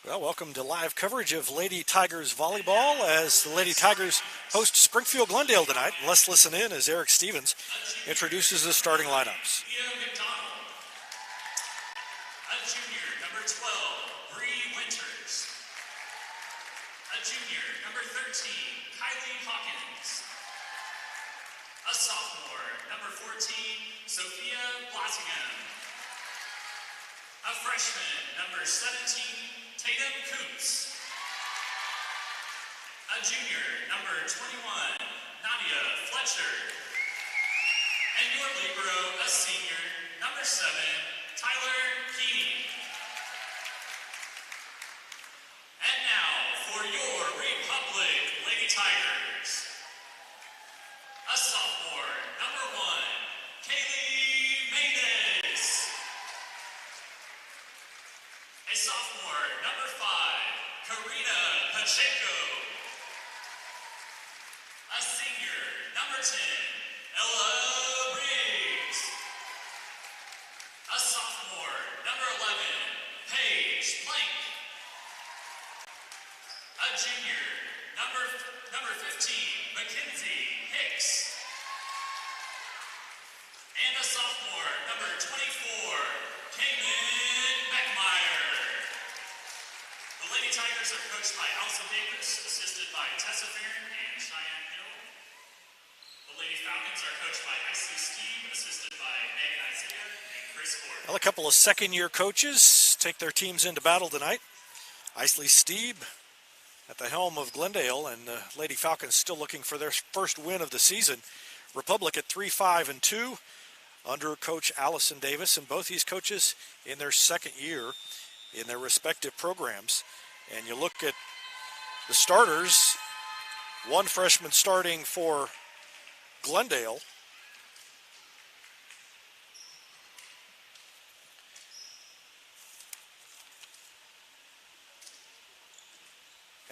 Well, welcome to live coverage of Lady Tigers volleyball as the Lady Tigers host Springfield Glendale tonight. Let's listen in as Eric Stevens introduces the starting lineups. A junior, number 12, Bree Winters. A junior, number 13, Kylie Hawkins. A sophomore, number 14, Sophia Blottingham. A freshman, number 17, Tatum Coops. A junior, number 21, Nadia Fletcher. And your libero, a senior, number 7, Tyler Keeney. And now for your Republic Lady Tigers. A sophomore, number 1, Kaylee Mayness. A sophomore, number 5, Karina Pacheco. A senior, number 10, Ella Briggs. A sophomore, number 11, Paige Plank. A junior, number 15, Mackenzie Hicks. And a sophomore, number 24, Kaylin Beckmeyer. The Lady Tigers are coached by Elsa Davis, assisted by Tessa Farron and Cheyenne Hill. The Lady Falcons are coached by Isley Steve, assisted by Megan Isaiah and Chris Ford. Well, a couple of second-year coaches take their teams into battle tonight. Isley Steve at the helm of Glendale, and the Lady Falcons still looking for their first win of the season. Republic at 3-5-2 under Coach Allison Davis, and both these coaches in their second year in their respective programs. And you look at the starters, one freshman starting for Glendale.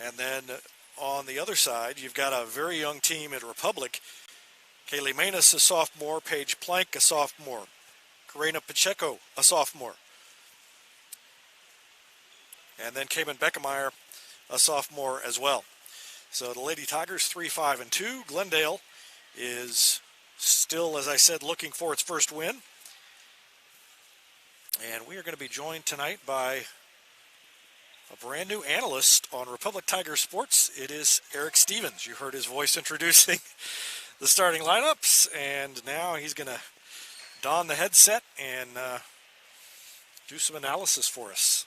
And then on the other side, you've got a very young team at Republic. Kaylee Mayness, a sophomore. Paige Plank, a sophomore. Karina Pacheco, a sophomore. And then Kaylin Beckmeyer, a sophomore as well. So the Lady Tigers 3-5-2. Glendale is still, as I said, looking for its first win. And we are going to be joined tonight by a brand new analyst on Republic Tiger Sports. It is Eric Stevens. You heard his voice introducing the starting lineups, and now he's going to don the headset and do some analysis for us.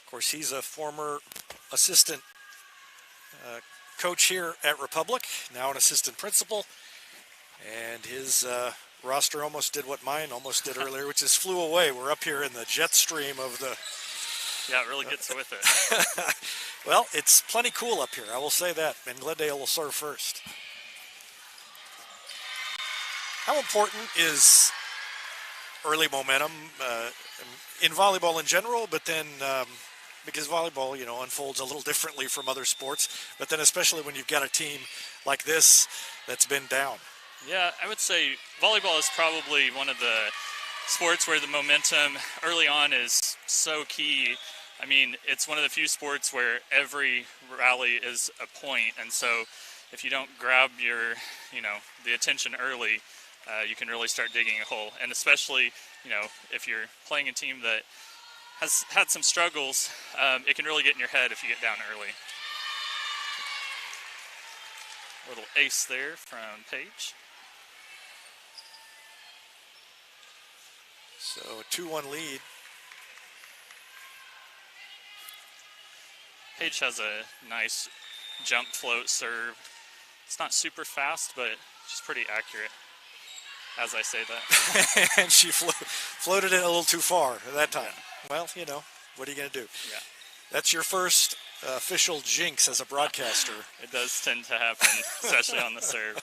Of course, he's a former assistant coach here at Republic, now an assistant principal, and his roster almost did what mine almost did earlier, which is flew away. We're up here in the jet stream of the... Yeah, it really gets with it. Well, it's plenty cool up here, I will say that, and Glendale will serve first. How important is early momentum in volleyball in general, but then because volleyball, you know, unfolds a little differently from other sports, but then especially when you've got a team like this that's been down? Yeah, I would say volleyball is probably one of the sports where the momentum early on is so key. I mean, it's one of the few sports where every rally is a point, and so if you don't grab the attention early, you can really start digging a hole. And especially, if you're playing a team that has had some struggles, it can really get in your head if you get down early. A little ace there from Paige. So a 2-1 lead. Paige has a nice jump float serve. It's not super fast, but she's pretty accurate, as I say that. And she floated it a little too far at that time. Yeah. Well, what are you going to do? Yeah. That's your first official jinx as a broadcaster. It does tend to happen, especially on the serve.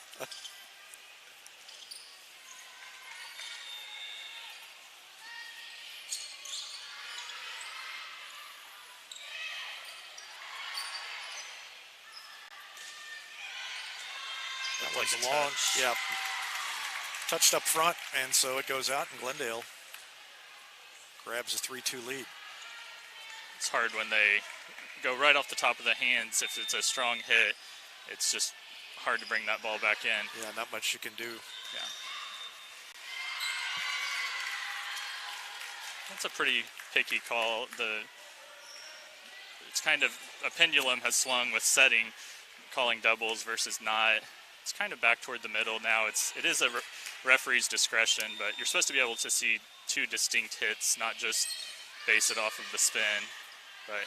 That was a long, yeah, touched up front, and so it goes out, and Glendale grabs a 3-2 lead. It's hard when they go right off the top of the hands. If it's a strong hit, it's just hard to bring that ball back in. Yeah, not much you can do. Yeah. That's a pretty picky call. It's kind of a pendulum has swung with setting, calling doubles versus not. It's kind of back toward the middle now. It is a referee's discretion, but you're supposed to be able to see two distinct hits, not just base it off of the spin. But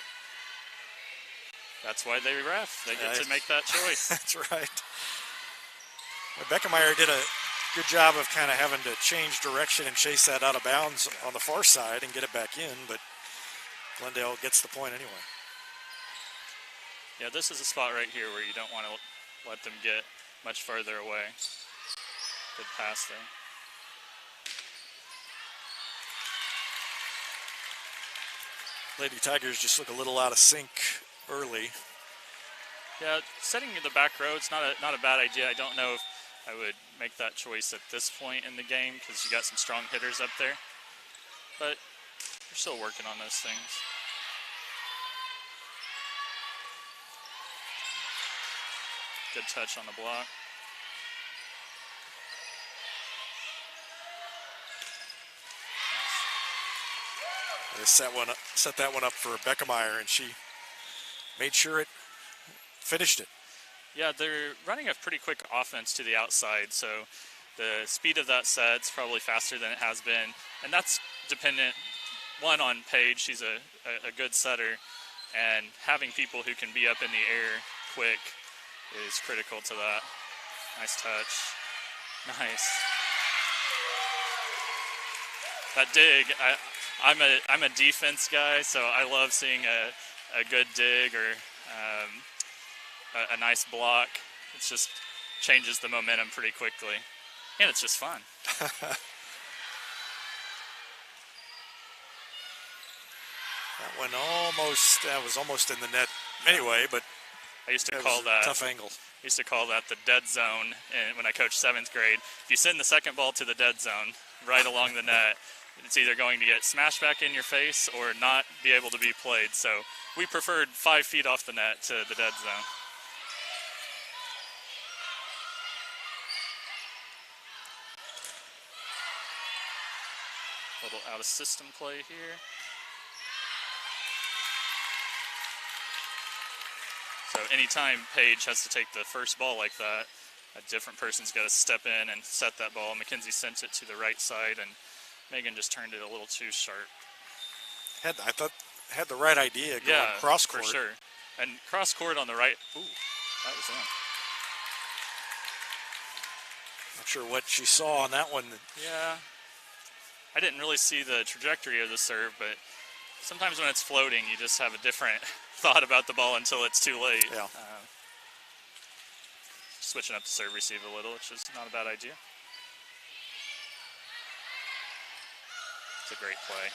that's why they ref. They get to make that choice. That's right. Well, Beckemeyer did a good job of kind of having to change direction and chase that out of bounds on the far side and get it back in, but Glendale gets the point anyway. Yeah, this is a spot right here where you don't want to let them get much further away. Good pass there. Lady Tigers just look a little out of sync early. Yeah, setting in the back row, it's not a bad idea. I don't know if I would make that choice at this point in the game because you got some strong hitters up there. But you're still working on those things. Good touch on the block. They set that one up for Beckemeyer, and she made sure it finished it. Yeah, they're running a pretty quick offense to the outside, so the speed of that set's probably faster than it has been, and that's dependent, one, on Paige. She's a good setter, and having people who can be up in the air quick is critical to that. Nice touch. Nice. That dig, I'm a defense guy, so I love seeing a good dig or a nice block. It just changes the momentum pretty quickly, and it's just fun. That was almost in the net anyway, but I used to call that tough angle. I used to call that the dead zone, and when I coached 7th grade, if you send the second ball to the dead zone right along the net, it's either going to get smashed back in your face or not be able to be played. So we preferred 5 feet off the net to the dead zone. A little out of system play here. So anytime Paige has to take the first ball like that, a different person's got to step in and set that ball. Mackenzie sent it to the right side, and Megan just turned it a little too sharp. I thought had the right idea going cross court. For sure. And cross court on the right. Ooh, that was in. Not sure what she saw on that one. Yeah. I didn't really see the trajectory of the serve, but sometimes when it's floating, you just have a different thought about the ball until it's too late. Yeah. Switching up the serve receive a little, which is not a bad idea. It's a great play.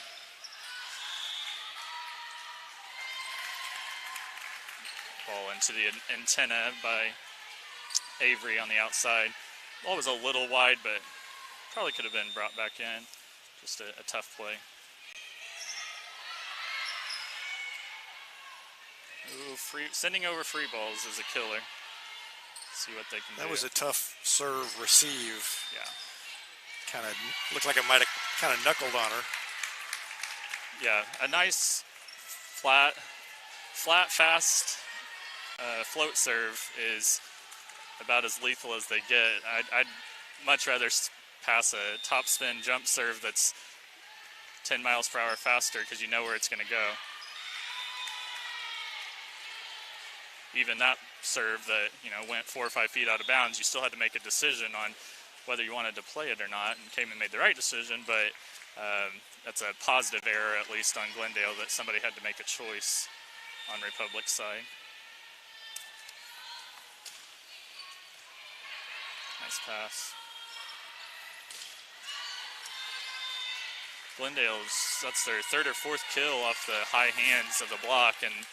Ball into the antenna by Avery on the outside. Ball was a little wide, but probably could have been brought back in. Just a tough play. Ooh, sending over free balls is a killer. See what they can do. That was a tough serve receive. Yeah. Kind of looked like it might have kind of knuckled on her. Yeah, a nice flat, fast float serve is about as lethal as they get. I'd much rather pass a top spin jump serve that's 10 miles per hour faster because you know where it's going to go. Even that serve that, went 4 or 5 feet out of bounds, you still had to make a decision on whether you wanted to play it or not, and came and made the right decision, but that's a positive error, at least on Glendale, that somebody had to make a choice on Republic's side. Nice pass. That's their 3rd or 4th kill off the high hands of the block, and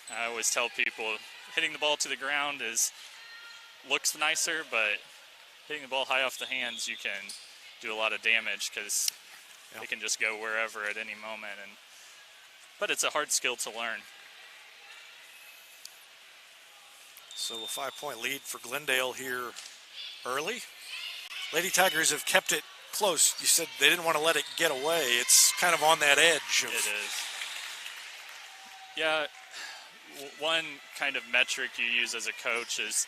I always tell people hitting the ball to the ground looks nicer, but hitting the ball high off the hands, you can do a lot of damage because They can just go wherever at any moment, but it's a hard skill to learn. So a 5-point lead for Glendale here early. Lady Tigers have kept it close. You said they didn't want to let it get away. It's kind of on that edge. It is. Yeah, one kind of metric you use as a coach is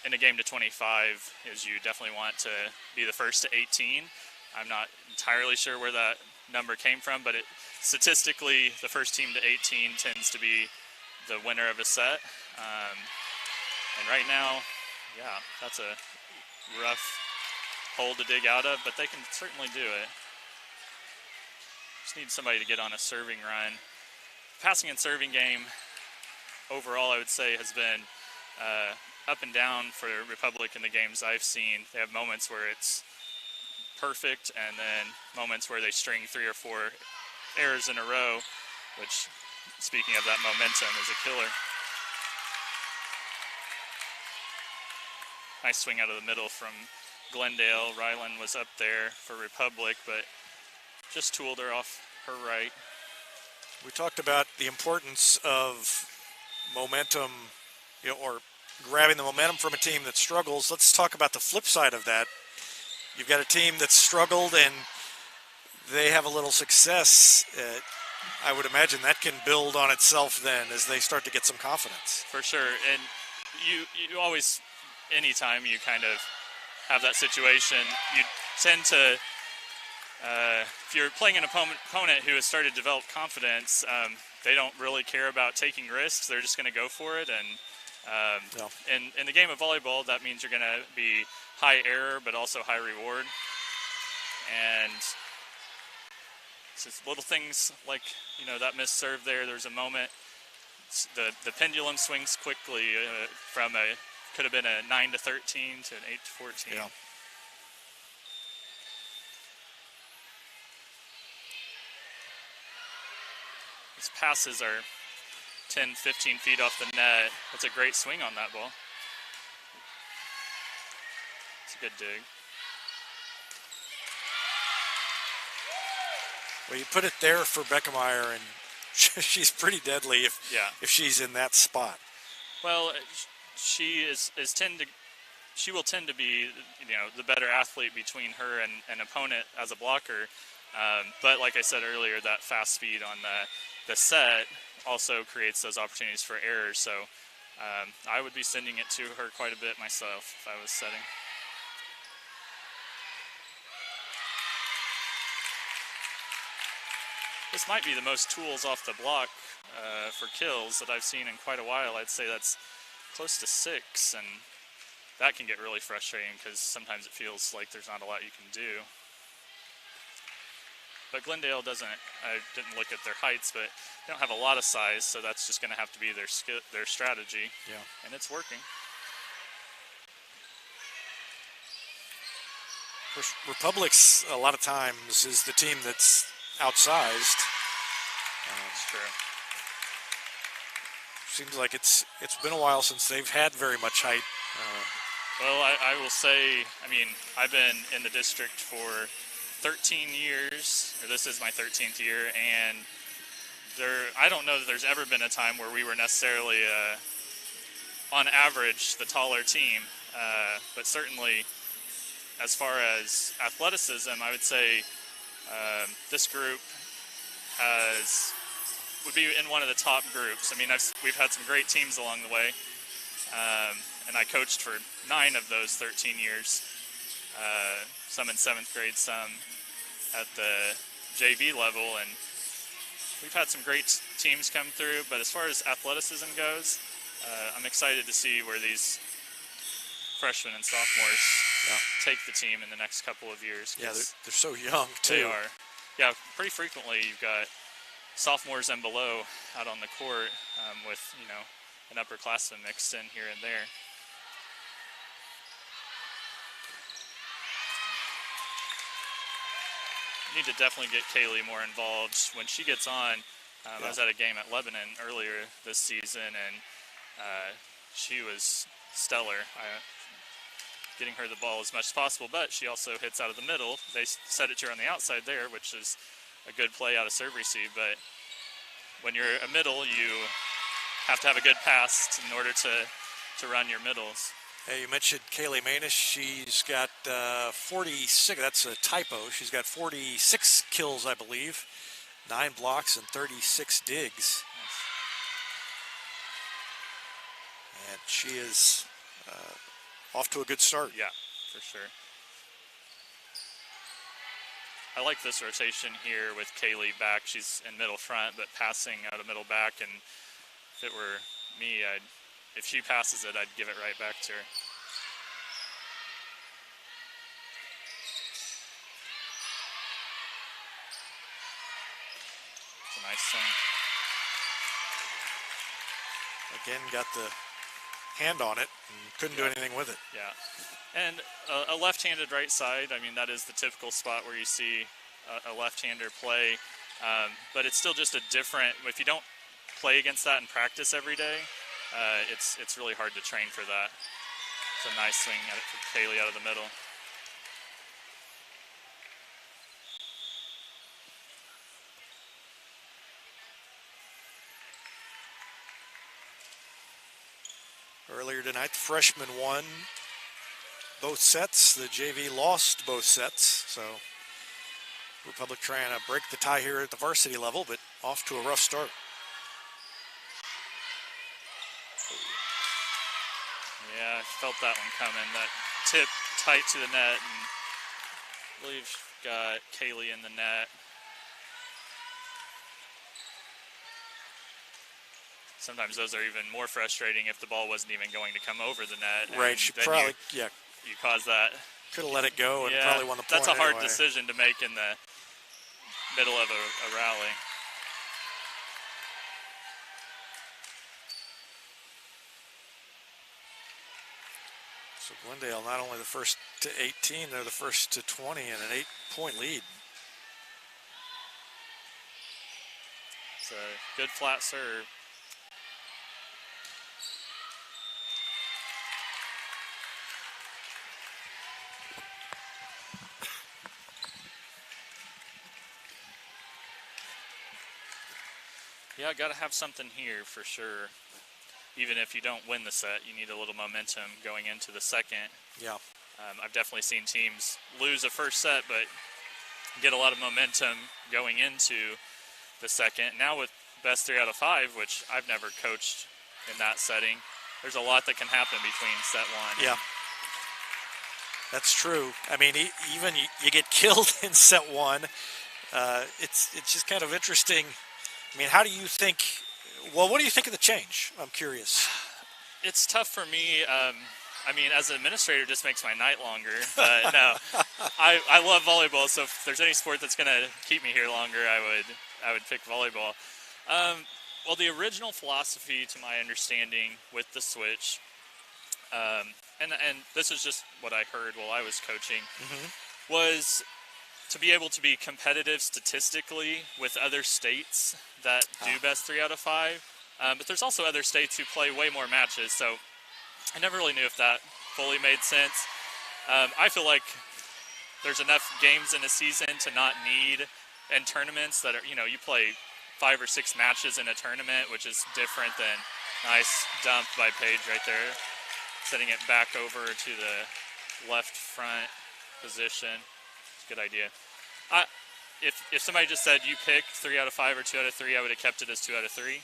in a game to 25 is you definitely want to be the first to 18. I'm not entirely sure where that number came from, but statistically, the first team to 18 tends to be the winner of a set. And right now, yeah, that's a rough hole to dig out of, but they can certainly do it. Just need somebody to get on a serving run. Passing and serving game overall, I would say, has been up and down for Republic in the games I've seen. They have moments where it's perfect and then moments where they string 3 or 4 errors in a row, which, speaking of that momentum, is a killer. Nice swing out of the middle from Glendale. Ryland was up there for Republic, but just tooled her off her right. We talked about the importance of momentum, or grabbing the momentum from a team that struggles. Let's talk about the flip side of that. You've got a team that's struggled and they have a little success. I would imagine that can build on itself then as they start to get some confidence. For sure, and you always, anytime you kind of have that situation, you tend to, if you're playing an opponent who has started to develop confidence, they don't really care about taking risks. They're just going to go for it. And in the game of volleyball, that means you're going to be high error, but also high reward. And it's just little things like, that missed serve there. There's a moment, the pendulum swings quickly from could have been a 9 to 13 to an 8 to 14. Yeah. His passes are 10, 15 feet off the net. That's a great swing on that ball. It's a good dig. Well, you put it there for Beckemeyer, and she's pretty deadly if she's in that spot. Well, she she will tend to be, the better athlete between her and an opponent as a blocker. But like I said earlier, that fast speed on the set also creates those opportunities for errors. So I would be sending it to her quite a bit myself if I was setting. This might be the most tools off the block for kills that I've seen in quite a while. I'd say that's close to 6, and that can get really frustrating because sometimes it feels like there's not a lot you can do. But Glendale I didn't look at their heights, but they don't have a lot of size, so that's just going to have to be their strategy. Yeah. And it's working. Republic's, a lot of times, is the team that's outsized. That's true. Seems like it's been a while since they've had very much height. Well, I will say, I've been in the district for 13 years, or this is my 13th year, and I don't know that there's ever been a time where we were necessarily, on average, the taller team, but certainly as far as athleticism, I would say this group would be in one of the top groups. We've had some great teams along the way, and I coached for 9 of those 13 years, some in 7th grade, some at the JV level, and we've had some great teams come through. But as far as athleticism goes, I'm excited to see where these freshmen and sophomores take the team in the next couple of years. Yeah, they're so young, too. They are. Yeah, pretty frequently you've got sophomores and below out on the court with, an upperclassman mixed in here and there. Need to definitely get Kaylee more involved. When she gets on, I was at a game at Lebanon earlier this season, and she was stellar. getting her the ball as much as possible, but she also hits out of the middle. They set it to her on the outside there, which is a good play out of serve receive, but when you're a middle, you have to have a good pass in order to run your middles. Hey, you mentioned Kaylee Manish. She's got 46. That's a typo. She's got 46 kills, I believe, 9 blocks and 36 digs. And she is off to a good start. Yeah, for sure. I like this rotation here with Kaylee back. She's in middle front, but passing out of middle back. And if it were me, if she passes it, I'd give it right back to her. It's a nice thing. Again, got the hand on it and couldn't do anything with it. Yeah. And a left-handed right side, I mean, that is the typical spot where you see a left-hander play. But it's still just a different, if you don't play against that in practice every day, it's really hard to train for that. It's a nice swing at it for Kaylee out of the middle. Earlier tonight, the freshmen won both sets. The JV lost both sets. So Republic trying to break the tie here at the varsity level, but off to a rough start. Yeah, I felt that one coming. That tip tight to the net, and I believe got Kaylee in the net. Sometimes those are even more frustrating if the ball wasn't even going to come over the net. Right, she probably, you cause that. Could have let it go and probably won the point. That's a hard anyway. decision to make in the middle of a rally. So Glendale not only the first to 18, they're the first to 20 and an 8-point lead. It's a good flat serve. Yeah, got to have something here for sure. Even if you don't win the set, you need a little momentum going into the second. Yeah. I've definitely seen teams lose a first set, but get a lot of momentum going into the second. Now with best 3 out of 5, which I've never coached in that setting, there's a lot that can happen between set 1. Yeah. That's true. I mean, even you get killed in set 1. It's just kind of interesting. I mean, how do you think, well, what do you think of the change? I'm curious. It's tough for me. I mean, as an administrator, it just makes my night longer. But no, I love volleyball, so if there's any sport that's going to keep me here longer, I would pick volleyball. Well, the original philosophy, to my understanding, with the switch, and this is just what I heard while I was coaching, was to be able to be competitive statistically with other states that do best 3 out of 5. But there's also other states who play way more matches, so I never really knew if that fully made sense. I feel like there's enough games in a season to not need, and tournaments that are, you play 5 or 6 matches in a tournament, which is different than nice dump by Paige right there, setting it back over to the left front position. Good idea. If somebody just said you pick 3 out of 5 or 2 out of 3, I would have kept it as 2 out of 3.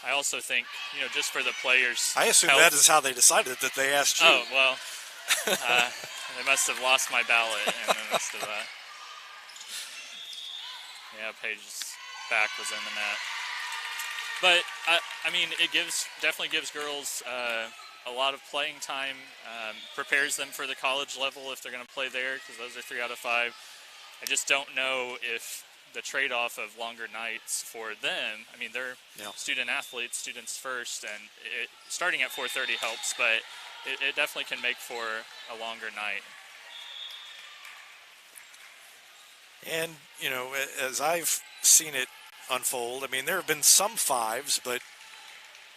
I also think, just for the players. I assume that is how they decided that they asked you. Oh, well, they must have lost my ballot in the midst of that. Yeah, Paige's back was in the net. But, I mean, it definitely gives girls a lot of playing time, prepares them for the college level if they're going to play there, because those are 3 out of 5. I just don't know if the trade-off of longer nights for them, I mean, they're student athletes, students first, and starting at 4:30 helps, but it definitely can make for a longer night. And, as I've seen it unfold, I mean, there have been some 5s, but,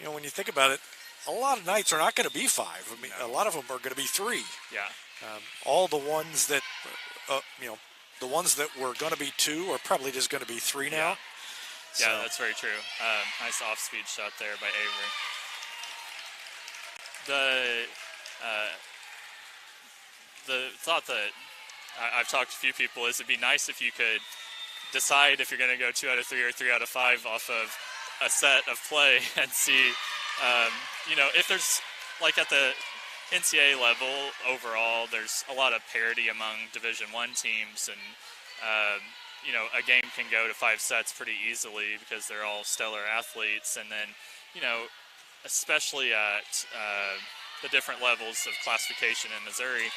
when you think about it, a lot of nights are not going to be 5. I mean, a lot of them are going to be 3. Yeah. All the ones that, the ones that were going to be 2 are probably just going to be 3 now. Yeah, that's very true. Nice off-speed shot there by Avery. The thought that I've talked to a few people is it'd be nice if you could decide if you're going to go 2 out of 3 or 3 out of 5 off of a set of play and see, if there's, like at the NCAA level overall, there's a lot of parity among Division I teams, and a game can go to 5 sets pretty easily because they're all stellar athletes, and then especially at the different levels of classification in Missouri,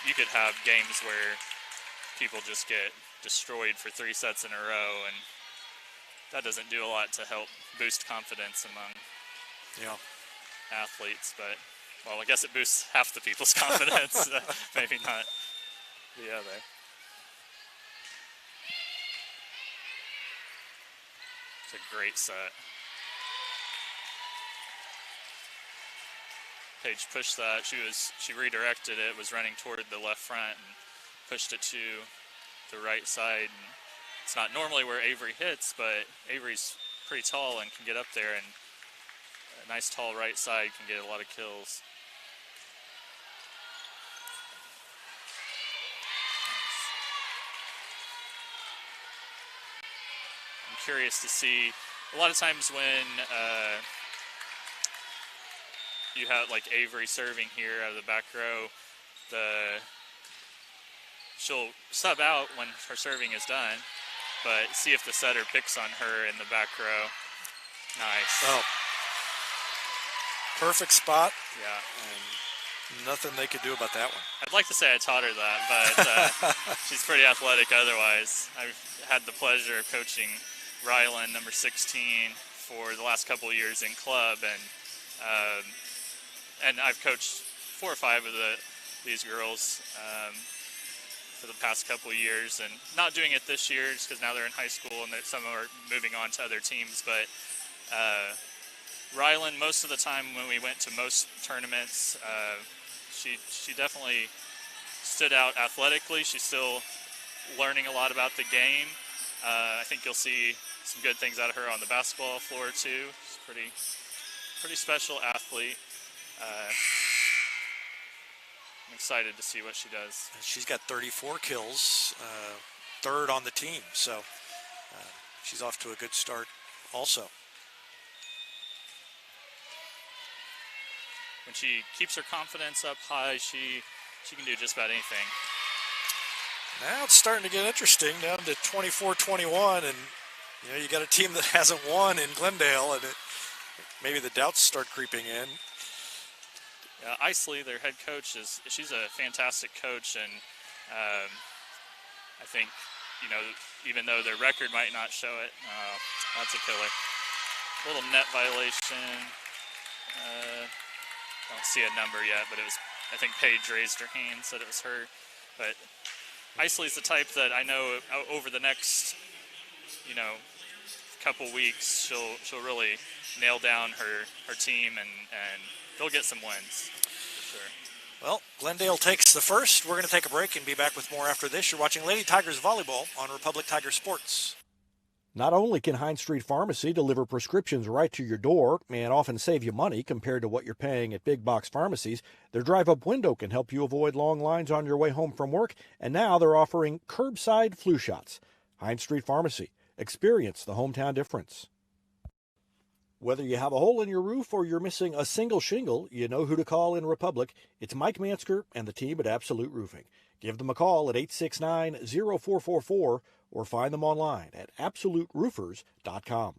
you could have games where people just get destroyed for 3 sets in a row, and that doesn't do a lot to help boost confidence among athletes. But, well, I guess it boosts half the people's confidence, maybe not the other. It's a great set. Paige pushed that. She redirected it, was running toward the left front and pushed it to the right side. And it's not normally where Avery hits, but Avery's pretty tall and can get up there, and a nice tall right side can get a lot of kills. I'm curious to see, a lot of times when you have like Avery serving here out of the back row, she'll sub out when her serving is done, but see if the setter picks on her in the back row. Nice. Oh, perfect spot. Yeah. And nothing they could do about that one. I'd like to say I taught her that, but she's pretty athletic otherwise. I've had the pleasure of coaching Rylan, number 16, for the last couple of years in club, and I've coached 4 or 5 of these girls for the past couple of years, and not doing it this year just because now they're in high school and some are moving on to other teams. But Rylan, most of the time when we went to most tournaments, she definitely stood out athletically. She's still learning a lot about the game. I think you'll see some good things out of her on the basketball floor too. She's pretty special athlete. I'm excited to see what she does. She's got 34 kills, 3rd on the team, so she's off to a good start also. When she keeps her confidence up high, she can do just about anything. Now it's starting to get interesting, down to 24-21, and you got a team that hasn't won in Glendale, and maybe the doubts start creeping in. Isley, their head coach, she's a fantastic coach, and I think, even though their record might not show it, that's a killer. Little net violation. Don't see a number yet, but it was, I think Paige raised her hand, said it was her. But Isley's the type that I know over the next, couple weeks, she'll really nail down her team, and they'll get some wins, for sure. Well, Glendale takes the first. We're going to take a break and be back with more after this. You're watching Lady Tigers Volleyball on Republic Tiger Sports. Not only can Hines Street Pharmacy deliver prescriptions right to your door and often save you money compared to what you're paying at big box pharmacies, their drive-up window can help you avoid long lines on your way home from work, and now they're offering curbside flu shots. Hines Street Pharmacy. Experience the hometown difference. Whether you have a hole in your roof or you're missing a single shingle, you know who to call in Republic. It's Mike Mansker and the team at Absolute Roofing. Give them a call at 869-0444 or find them online at absoluteroofers.com.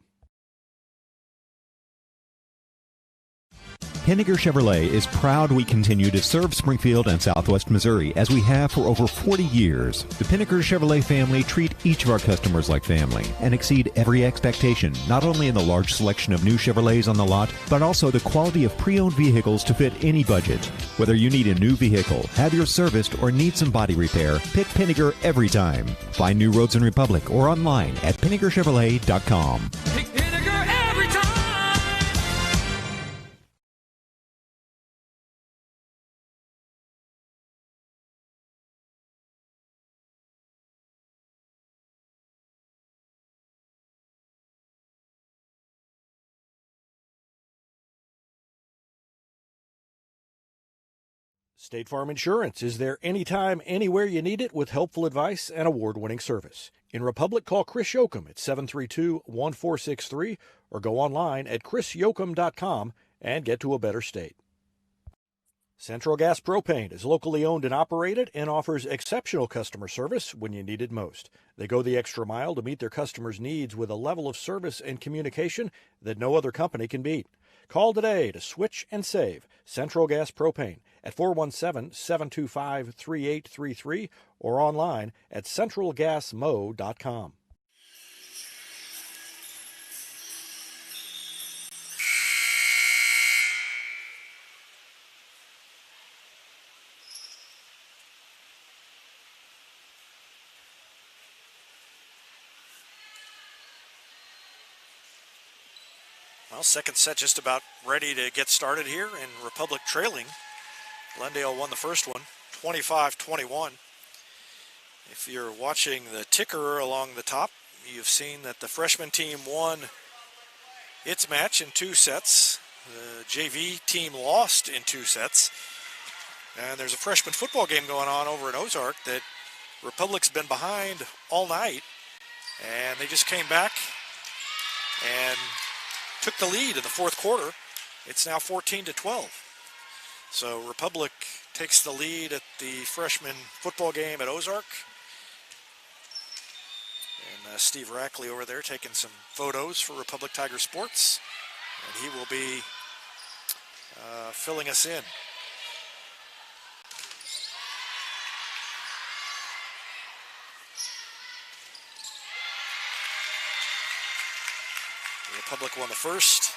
Henniger Chevrolet is proud we continue to serve Springfield and Southwest Missouri as we have for over 40 years. The Henniger Chevrolet family treat each of our customers like family and exceed every expectation, not only in the large selection of new Chevrolets on the lot, but also the quality of pre-owned vehicles to fit any budget. Whether you need a new vehicle, have yours serviced, or need some body repair, pick Henniger every time. Find new roads in Republic or online at PennigerChevrolet.com. Pick Henniger every time. State Farm Insurance is there anytime, anywhere you need it with helpful advice and award-winning service. In Republic, call Chris Yoakum at 732-1463 or go online at chrisyoakum.com and get to a better state. Central Gas Propane is locally owned and operated and offers exceptional customer service when you need it most. They go the extra mile to meet their customers' needs with a level of service and communication that no other company can beat. Call today to switch and save Central Gas Propane at 417-725-3833 or online at centralgasmo.com. Well, second set just about ready to get started here, and Republic trailing. Glendale won the first one, 25-21. If you're watching the ticker along the top, you've seen that the freshman team won its match in 2 sets. The JV team lost in 2 sets. And there's a freshman football game going on over in Ozark that Republic's been behind all night, and they just came back and took the lead in the fourth quarter. It's now 14-12. So Republic takes the lead at the freshman football game at Ozark. And Steve Rackley over there taking some photos for Republic Tiger Sports. And he will be filling us in. Republic won the first.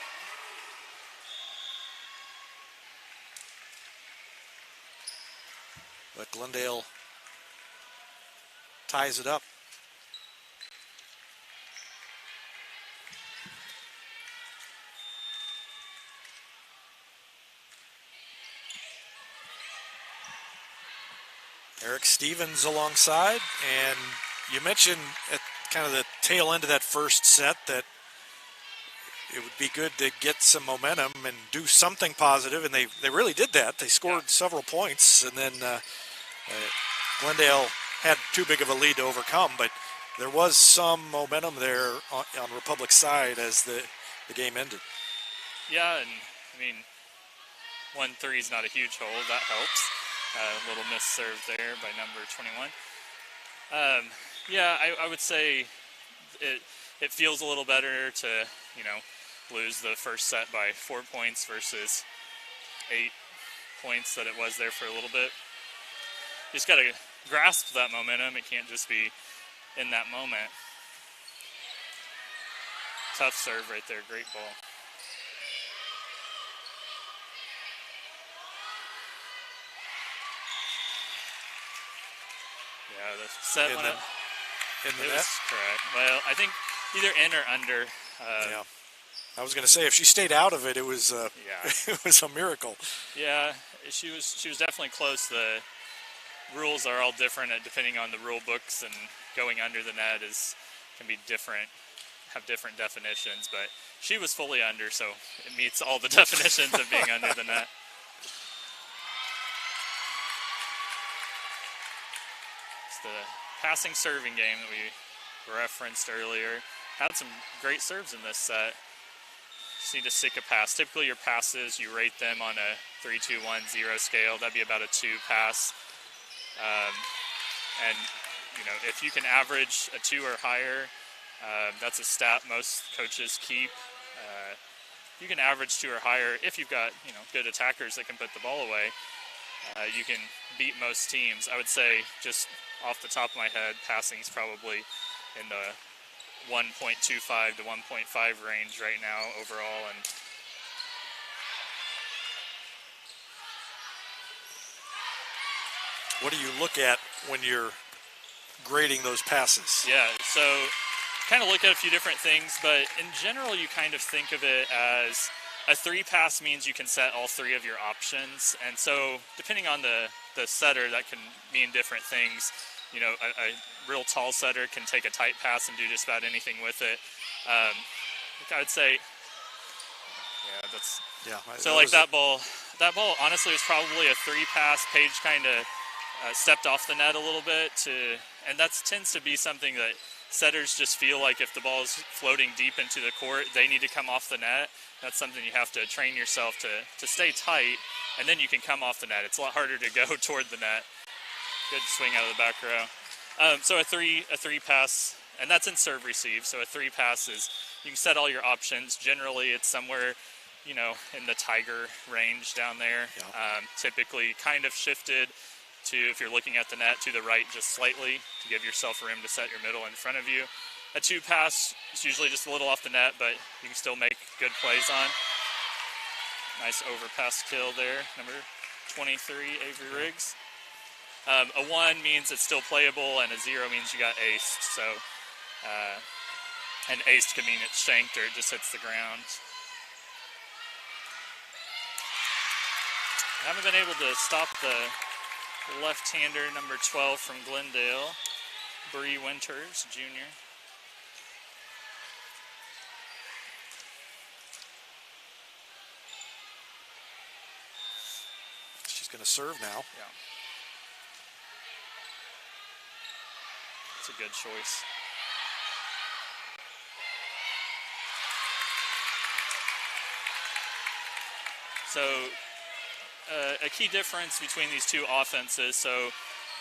But Glendale ties it up. Eric Stevens alongside, and you mentioned at kind of the tail end of that first set that it would be good to get some momentum and do something positive, and they really did that. They scored several points, and then Glendale had too big of a lead to overcome, but there was some momentum there on Republic's side as the game ended. Yeah, and I mean, 1-3 is not a huge hole. That helps. A little miss serve there by number 21. Yeah, I would say it feels a little better to, lose the first set by 4 points versus 8 points that it was there for a little bit. You just got to grasp that momentum. It can't just be in that moment. Tough serve right there. Great ball. Yeah, the set went up. In the It net? was correct. Well, I think either in or under. Yeah. I was going to say, if she stayed out of it, it was it was a miracle. Yeah, she was definitely close. The rules are all different depending on the rule books, and going under the net can be different, have different definitions. But she was fully under, so it meets all the definitions of being under the net. It's the passing serving game that we referenced earlier. Had some great serves in this set. Just need to stick a pass. Typically your passes, you rate them on a 3-2-1-0 scale. That'd be about a 2 pass. And if you can average a 2 or higher, that's a stat most coaches keep. You can average 2 or higher if you've got good attackers that can put the ball away. You can beat most teams. I would say, just off the top of my head, passing's probably in the 1.25 to 1.5 range right now overall. And what do you look at when you're grading those passes? yeah, so kind of look at a few different things, but in general you kind of think of it as a 3 pass means you can set all 3 of your options. And so depending on the setter, that can mean different things. A real tall setter can take a tight pass and do just about anything with it. I would say, yeah, that's... Yeah. So like that ball, that ball honestly was probably a 3-pass. Paige kind of stepped off the net a little bit, and that tends to be something that setters just feel like if the ball is floating deep into the court, they need to come off the net. That's something you have to train yourself to stay tight, and then you can come off the net. It's a lot harder to go toward the net. Good swing out of the back row. So a three pass, and that's in serve receive. So a 3-pass is, you can set all your options. Generally, it's somewhere, in the tiger range down there. Yeah. Typically kind of shifted to, if you're looking at the net, to the right just slightly to give yourself room to set your middle in front of you. A 2-pass is usually just a little off the net, but you can still make good plays on. Nice overpass kill there, number 23, Avery Riggs. A 1 means it's still playable, and a 0 means you got aced. So an aced could mean it's shanked or it just hits the ground. I haven't been able to stop the left-hander, number 12 from Glendale, Bree Winters, junior. She's going to serve now. Yeah. It's a good choice. So a key difference between these two offenses. So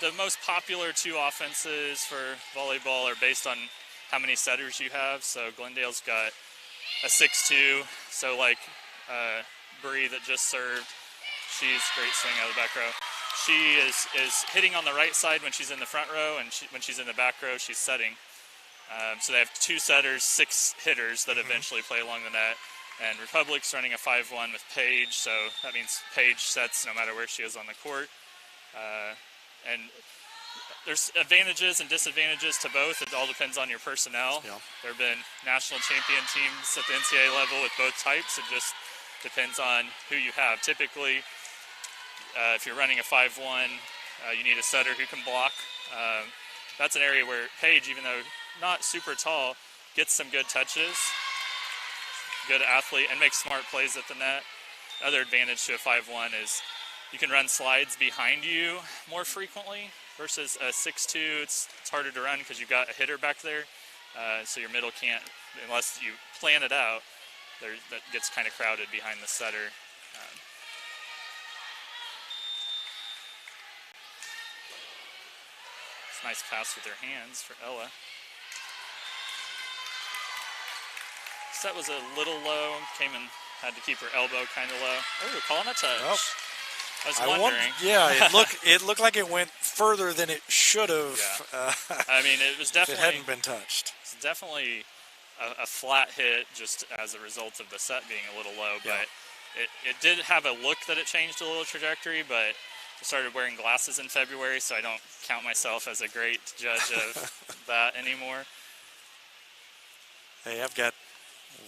the most popular 2 offenses for volleyball are based on how many setters you have. So Glendale's got a 6-2. So like Bree that just served, she's great swing out of the back row. She is hitting on the right side when she's in the front row, and when she's in the back row, she's setting. So they have 2 setters, 6 hitters that eventually play along the net. And Republic's running a 5-1 with Paige, so that means Paige sets no matter where she is on the court. And there's advantages and disadvantages to both. It all depends on your personnel. Yeah. There have been national champion teams at the NCAA level with both types. It just depends on who you have. Typically, if you're running a 5-1, you need a setter who can block. That's an area where Paige, even though not super tall, gets some good touches. Good athlete and makes smart plays at the net. Other advantage to a 5-1 is you can run slides behind you more frequently versus a 6-2. It's harder to run because you've got a hitter back there. So your middle can't, unless you plan it out, that gets kind of crowded behind the setter. It's a nice pass with her hands for Ella. Set was a little low, came and had to keep her elbow kind of low. Oh, calling a touch. Well, I was wondering. It looked like it went further than it should have. Yeah. I mean, it was definitely. It hadn't been touched. It's definitely a flat hit, just as a result of the set being a little low. Yeah. But it did have a look that it changed a little trajectory. But I started wearing glasses in February, so I don't count myself as a great judge of that anymore. Hey, I've got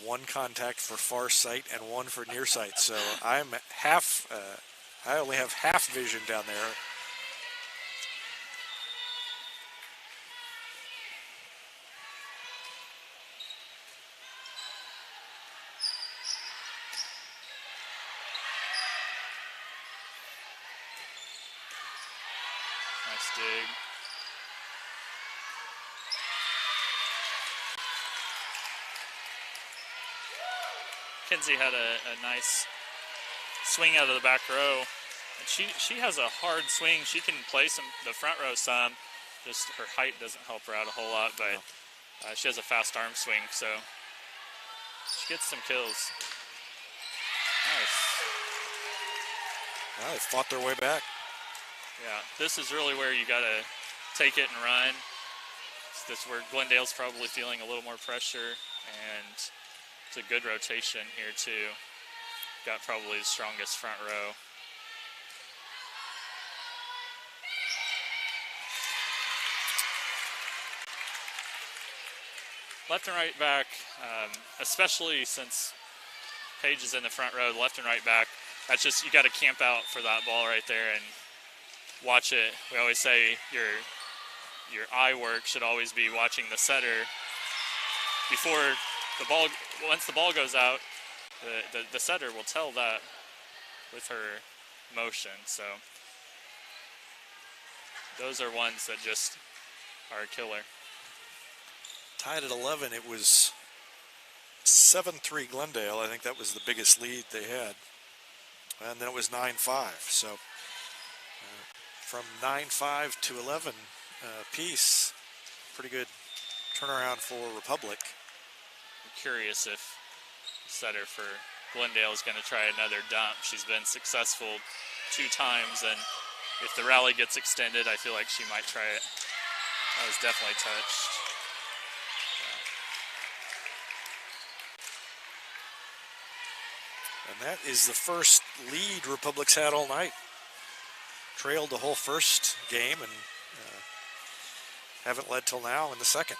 1 contact for far sight and 1 for near sight, so I'm half. I only have half vision down there. Nice dig. Kinsey had a nice swing out of the back row. And she has a hard swing. She can play the front row some. Just her height doesn't help her out a whole lot, but she has a fast arm swing, so she gets some kills. Nice. Well, they fought their way back. Yeah, this is really where you got to take it and run. This is where Glendale's probably feeling a little more pressure, and it's a good rotation here too. Got probably the strongest front row. Left and right back, especially since Paige is in the front row, left and right back, that's just, you got to camp out for that ball right there and watch it. We always say your eye work should always be watching the setter before the ball. Once the ball goes out, the setter will tell that with her motion. So those are ones that just are a killer. Tied at 11, it was 7-3 Glendale. I think that was the biggest lead they had. And then it was 9-5. So from 9-5 to 11 piece, pretty good turnaround for Republic. I'm curious if setter for Glendale is going to try another dump. She's been successful 2 times, and if the rally gets extended, I feel like she might try it. That was definitely touched. And that is the first lead Republic's had all night. Trailed the whole first game and haven't led till now in the second.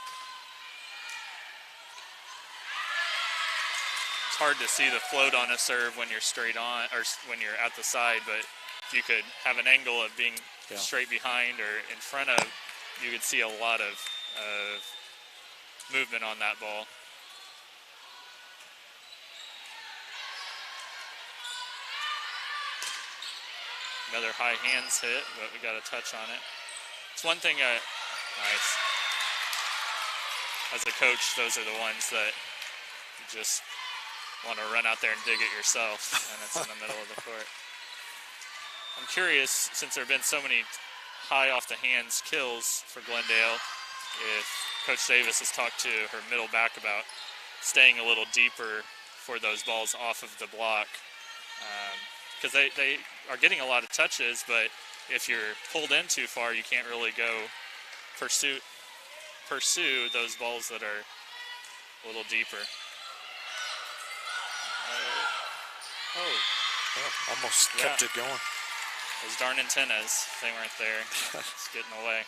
It's hard to see the float on a serve when you're straight on, or when you're at the side, but if you could have an angle of being straight behind or in front of, you could see a lot of movement on that ball. Another high hands hit, but we got a touch on it. It's one thing, nice. As a coach, those are the ones that you just want to run out there and dig it yourself, and it's in the middle of the court. I'm curious, since there have been so many high off the hands kills for Glendale, if Coach Davis has talked to her middle back about staying a little deeper for those balls off of the block. Because they are getting a lot of touches, but if you're pulled in too far, you can't really go pursue those balls that are a little deeper. Almost kept it going. Those darn antennas, they weren't there. It's getting away.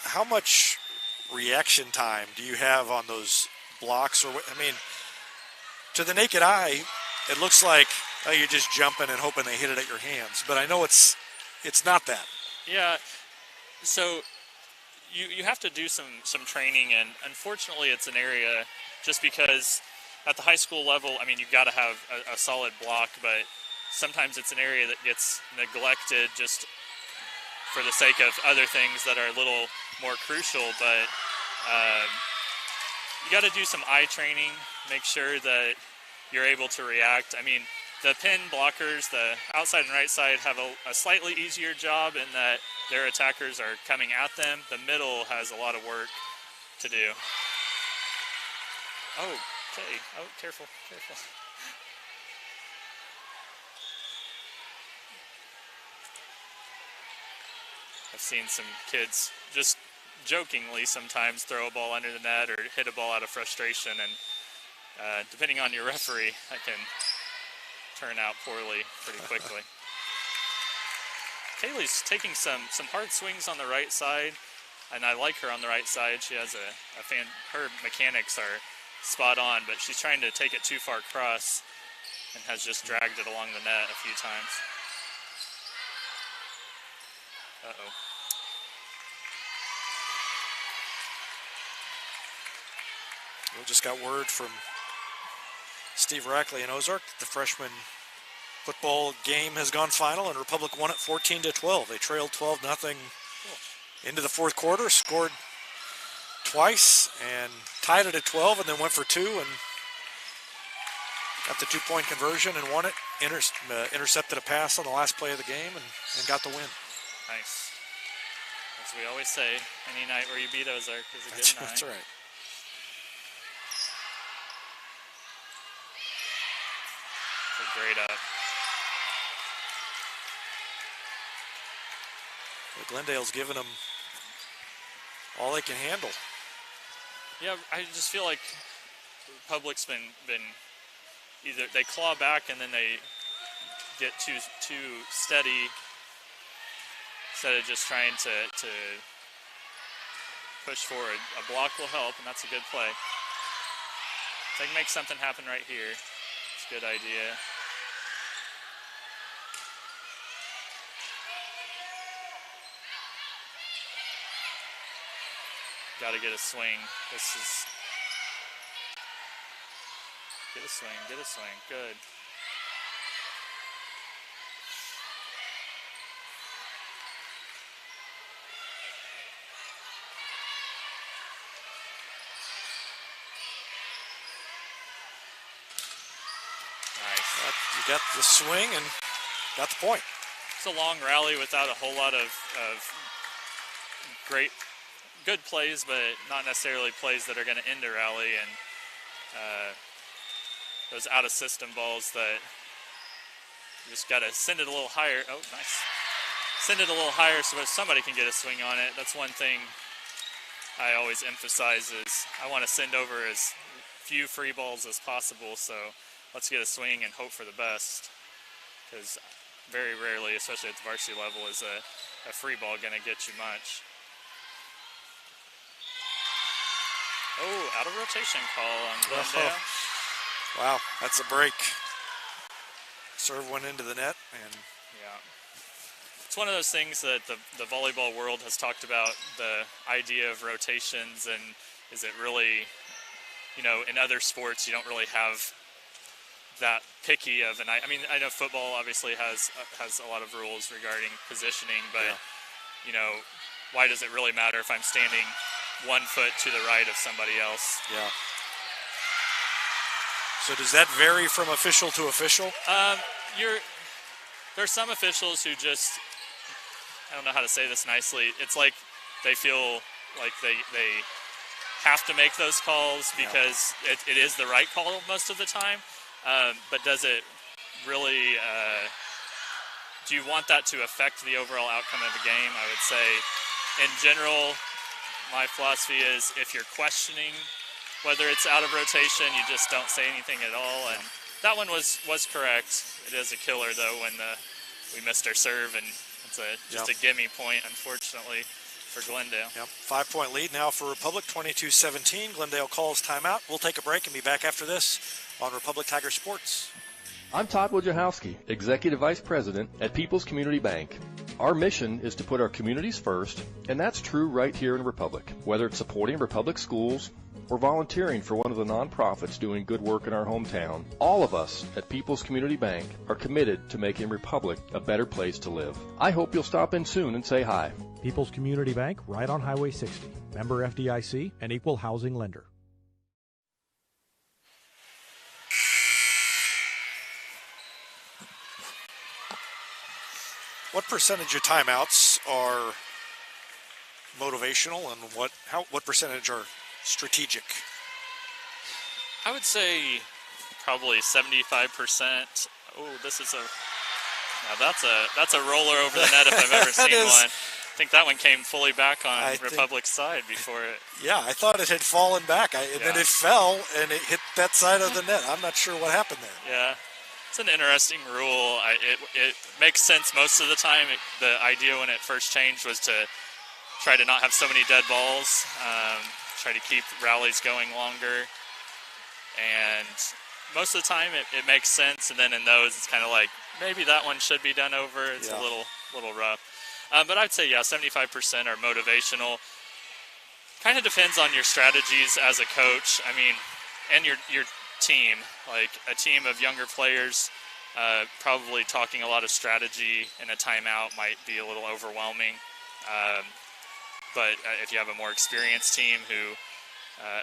How much reaction time do you have on those blocks? Or I mean, to the naked eye, it looks like you're just jumping and hoping they hit it at your hands. But I know it's not that. Yeah. So you have to do some training, and unfortunately, it's an area just because at the high school level, I mean, you've got to have a solid block, but sometimes it's an area that gets neglected just for the sake of other things that are a little more crucial. But you got to do some eye training, make sure that you're able to react. I mean, the pin blockers, the outside and right side, have a slightly easier job in that their attackers are coming at them. The middle has a lot of work to do. Oh, okay. Oh, careful, careful. I've seen some kids just jokingly sometimes throw a ball under the net or hit a ball out of frustration, and depending on your referee, that can turn out poorly pretty quickly. Kaylee's taking some hard swings on the right side, and I like her on the right side. She has her mechanics are spot on, but she's trying to take it too far across and has just dragged it along the net a few times. Uh-oh. We just got word from Steve Rackley in Ozark that the freshman football game has gone final, and Republic won it 14-12. They trailed 12-0 into the fourth quarter, scored twice, and tied it at 12, and then went for 2 and got the 2-point conversion and won it. Intercepted a pass on the last play of the game and got the win. Nice. As we always say, any night where you beat Ozark is a good night. That's right. It's a great up. Well, Glendale's given them all they can handle. Yeah, I just feel like Republic's been either they claw back and then they get too steady instead of just trying to push forward. A block will help, and that's a good play. If they can make something happen right here, it's a good idea. Got to get a swing. This is Get a swing, get a swing. Good. You got the swing and got the point. It's a long rally without a whole lot of good plays, but not necessarily plays that are going to end a rally. And those out-of-system balls that you just got to send it a little higher. Oh, nice. Send it a little higher so that somebody can get a swing on it. That's one thing I always emphasize is I want to send over as few free balls as possible, so let's get a swing and hope for the best, because very rarely, especially at the varsity level, is a free ball going to get you much. Oh, out of rotation call on Glendale. Wow, that's a break. Serve went into the net, and yeah. It's one of those things that the volleyball world has talked about, the idea of rotations, and is it really, in other sports you don't really have that picky of I mean, I know football obviously has a lot of rules regarding positioning, but why does it really matter if I'm standing 1 foot to the right of somebody else? Yeah. So does that vary from official to official? There's some officials who just, I don't know how to say this nicely, it's like they feel like they have to make those calls because it is the right call most of the time. But does it really, do you want that to affect the overall outcome of the game? I would say, in general, my philosophy is if you're questioning whether it's out of rotation, you just don't say anything at all. And that one was correct. It is a killer, though, when we missed our serve, and it's just a gimme point, unfortunately, for Glendale. 5-point lead now for Republic, 22-17. Glendale calls timeout. We'll take a break and be back after this on Republic Tiger Sports. I'm Todd Wojciechowski, Executive Vice President at People's Community Bank. Our mission is to put our communities first, and that's true right here in Republic. Whether it's supporting Republic schools or volunteering for one of the nonprofits doing good work in our hometown, all of us at People's Community Bank are committed to making Republic a better place to live. I hope you'll stop in soon and say hi. People's Community Bank, right on Highway 60. Member FDIC, an equal housing lender. What percentage of timeouts are motivational, and what percentage are strategic? I would say probably 75%. Oh, this is that's a roller over the net if I've ever seen one. I think that one came fully back on Republic's side before it. Yeah, I thought it had fallen back, and then it fell and it hit that side of the net. I'm not sure what happened there. Yeah. It's an interesting rule. It makes sense most of the time. The idea when it first changed was to try to not have so many dead balls, try to keep rallies going longer. And most of the time it makes sense, and then in those it's kind of like, maybe that one should be done over. It's a little rough. But I'd say, 75% are motivational. Kind of depends on your strategies as a coach. I mean, and your team, like a team of younger players, probably talking a lot of strategy in a timeout might be a little overwhelming. But if you have a more experienced team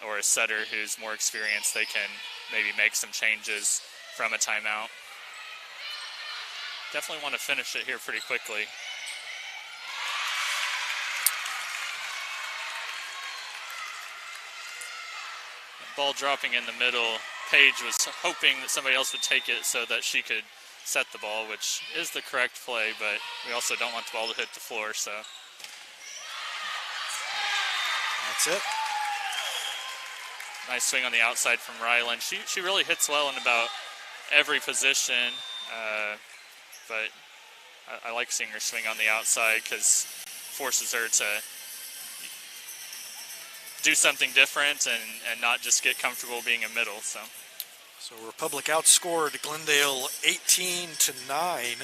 or a setter who's more experienced, they can maybe make some changes from a timeout. Definitely want to finish it here pretty quickly. Ball dropping in the middle. Paige was hoping that somebody else would take it so that she could set the ball, which is the correct play, but we also don't want the ball to hit the floor, so. That's it. Nice swing on the outside from Ryland. She really hits well in about every position, but I like seeing her swing on the outside because forces her to do something different and not just get comfortable being a middle. So Republic outscored Glendale 18-9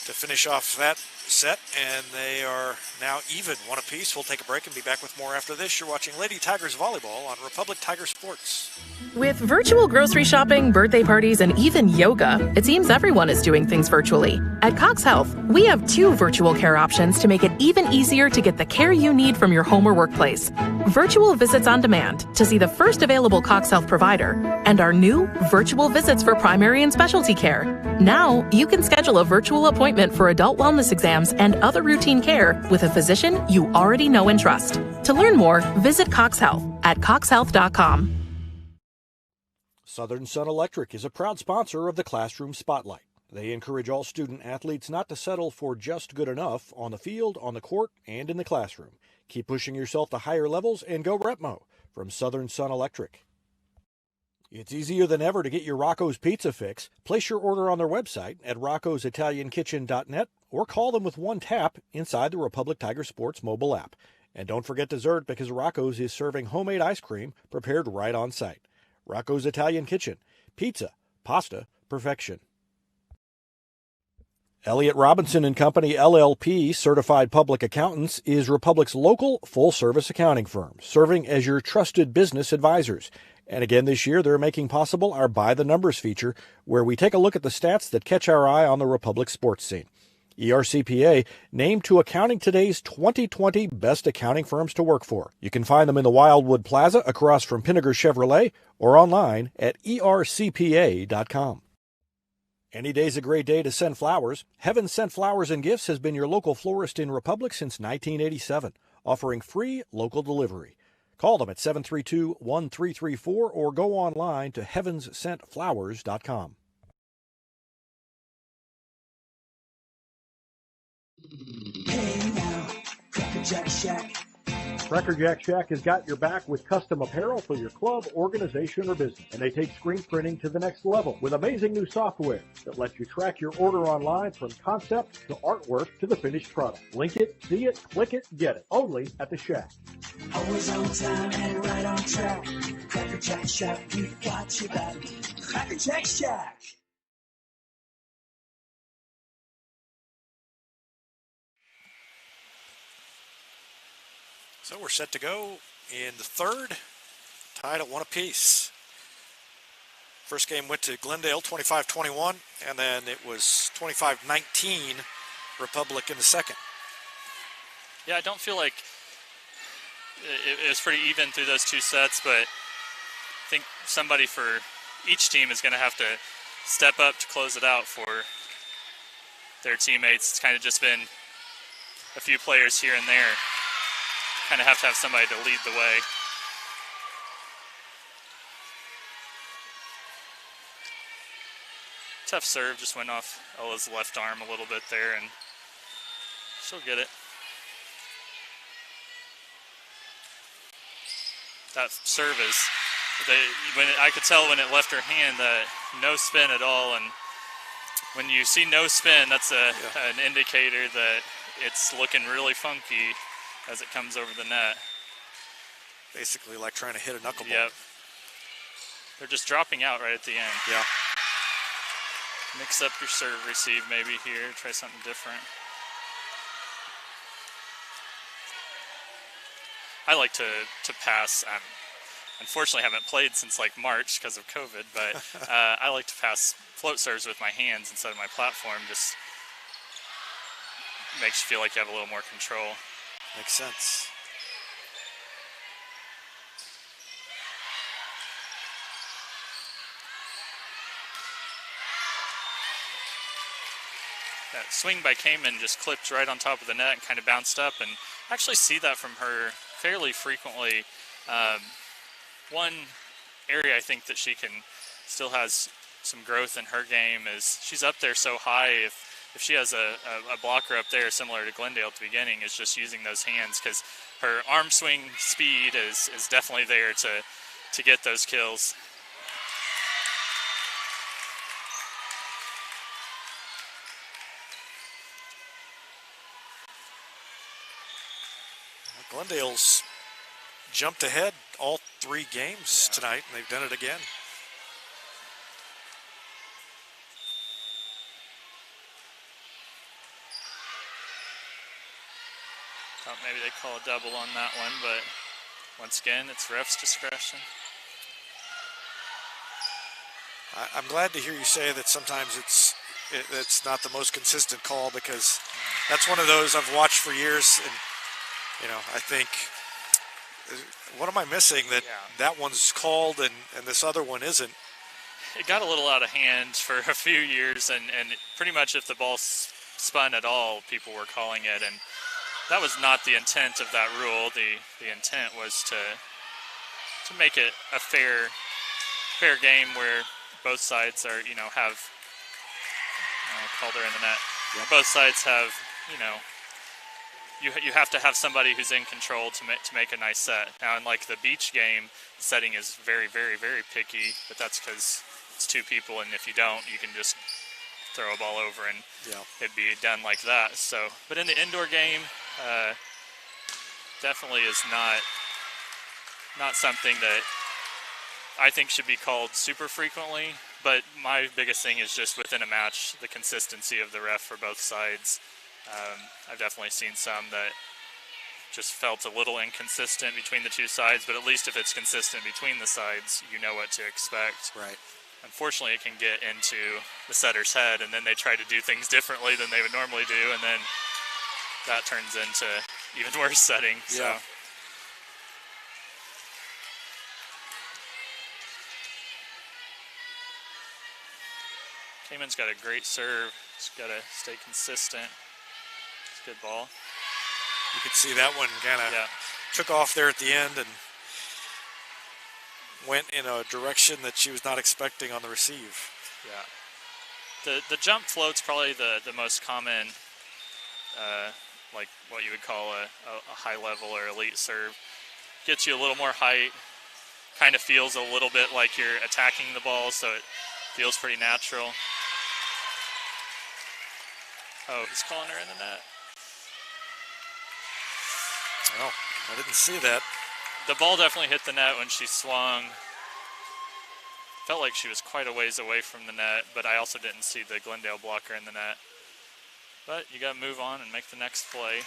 to finish off that set, and they are now even, one apiece. We'll take a break and be back with more after this. You're watching Lady Tigers Volleyball on Republic Tiger Sports. With virtual grocery shopping, birthday parties, and even yoga, it seems everyone is doing things virtually. At Cox Health, we have 2 virtual care options to make it even easier to get the care you need from your home or workplace. Virtual visits on demand to see the first available Cox Health provider, and our new virtual visits for primary and specialty care. Now, you can schedule a virtual appointment for adult wellness exams and other routine care with a physician you already know and trust. To learn more, visit Cox Health at coxhealth.com. Southern Sun Electric is a proud sponsor of the Classroom Spotlight. They encourage all student athletes not to settle for just good enough on the field, on the court, and in the classroom. Keep pushing yourself to higher levels and go Repmo from Southern Sun Electric. It's easier than ever to get your Rocco's Pizza fix. Place your order on their website at roccositaliankitchen.net or call them with one tap inside the Republic Tiger Sports mobile app. And don't forget dessert, because Rocco's is serving homemade ice cream prepared right on site. Rocco's Italian Kitchen. Pizza, pasta, perfection. Elliott Robinson and Company, LLP, Certified Public Accountants, is Republic's local full-service accounting firm, serving as your trusted business advisors. And again this year, they're making possible our By the Numbers feature, where we take a look at the stats that catch our eye on the Republic sports scene. ERCPA named to Accounting Today's 2020 Best Accounting Firms to Work For. You can find them in the Wildwood Plaza across from Pinnaker Chevrolet or online at ercpa.com. Any day's a great day to send flowers. Heaven Sent Flowers and Gifts has been your local florist in Republic since 1987, offering free local delivery. Call them at 732-1334 or go online to heavenssentflowers.com. Hey now, Cracker Jack Shack. Cracker Jack Shack has got your back with custom apparel for your club, organization, or business. And they take screen printing to the next level with amazing new software that lets you track your order online from concept to artwork to the finished product. Link it, see it, click it, get it. Only at the Shack. Always on time and right on track. Cracker Jack Shack, we got you back. Cracker Jack Shack. So we're set to go in the third, tied at 1 apiece. First game went to Glendale, 25-21, and then it was 25-19, Republic in the second. Yeah, I don't feel like it was pretty even through those 2 sets, but I think somebody for each team is going to have to step up to close it out for their teammates. It's kind of just been a few players here and there. Kind of have to have somebody to lead the way. Tough serve, just went off Ella's left arm a little bit there, and she'll get it. That serve is, I could tell when it left her hand that no spin at all, and when you see no spin, that's an indicator that it's looking really funky as it comes over the net. Basically like trying to hit a knuckleball. Yep. They're just dropping out right at the end. Yeah. Mix up your serve receive maybe here. Try something different. I like to pass. Unfortunately, haven't played since like March because of COVID, but I like to pass float serves with my hands instead of my platform. Just makes you feel like you have a little more control. Makes sense. That swing by Kamen just clipped right on top of the net and kind of bounced up, and I actually see that from her fairly frequently. One area I think that she can still has some growth in her game is she's up there so high. If she has a blocker up there similar to Glendale at the beginning, is just using those hands, because her arm swing speed is definitely there to get those kills. Glendale's jumped ahead all 3 games tonight, and they've done it again. Thought maybe they call a double on that one, but once again, it's ref's discretion. I'm glad to hear you say that sometimes it's not the most consistent call, because that's one of those I've watched for years, and I think, what am I missing that that one's called and this other one isn't? It got a little out of hand for a few years, and pretty much if the ball spun at all, people were calling it, and that was not the intent of that rule. The intent was to make it a fair game where both sides are, have Calder in the net. Yep. Both sides have, you have to have somebody who's in control to make a nice set. Now, in like the beach game, the setting is very, very, very picky, but that's because it's two people, and if you don't, you can just throw a ball over and it'd be done like that. So, but in the indoor game, definitely is not something that I think should be called super frequently. But my biggest thing is just within a match, the consistency of the ref for both sides. I've definitely seen some that just felt a little inconsistent between the two sides, but at least if it's consistent between the sides, you know what to expect. Right. Unfortunately, it can get into the setter's head, and then they try to do things differently than they would normally do, and then that turns into even worse setting. Yeah. So. Cayman's got a great serve. Just got to stay consistent. It's a good ball. You could see that one kind of took off there at the end and went in a direction that she was not expecting on the receive. Yeah. The jump float's probably the most common, like what you would call a high level or elite serve. Gets you a little more height. Kind of feels a little bit like you're attacking the ball, so it feels pretty natural. Oh, he's calling her in the net. Oh, I didn't see that. The ball definitely hit the net when she swung. Felt like she was quite a ways away from the net, but I also didn't see the Glendale blocker in the net. But you got to move on and make the next play.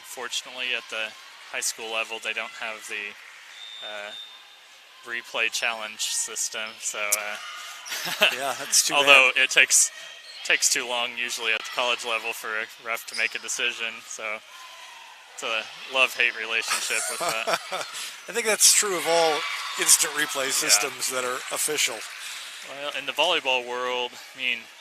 Unfortunately, at the high school level, they don't have the replay challenge system. So, yeah, that's too although bad. it takes too long usually at the college level for a ref to make a decision. So it's a love-hate relationship with that. I think that's true of all instant replay systems that are official. Well, in the volleyball world,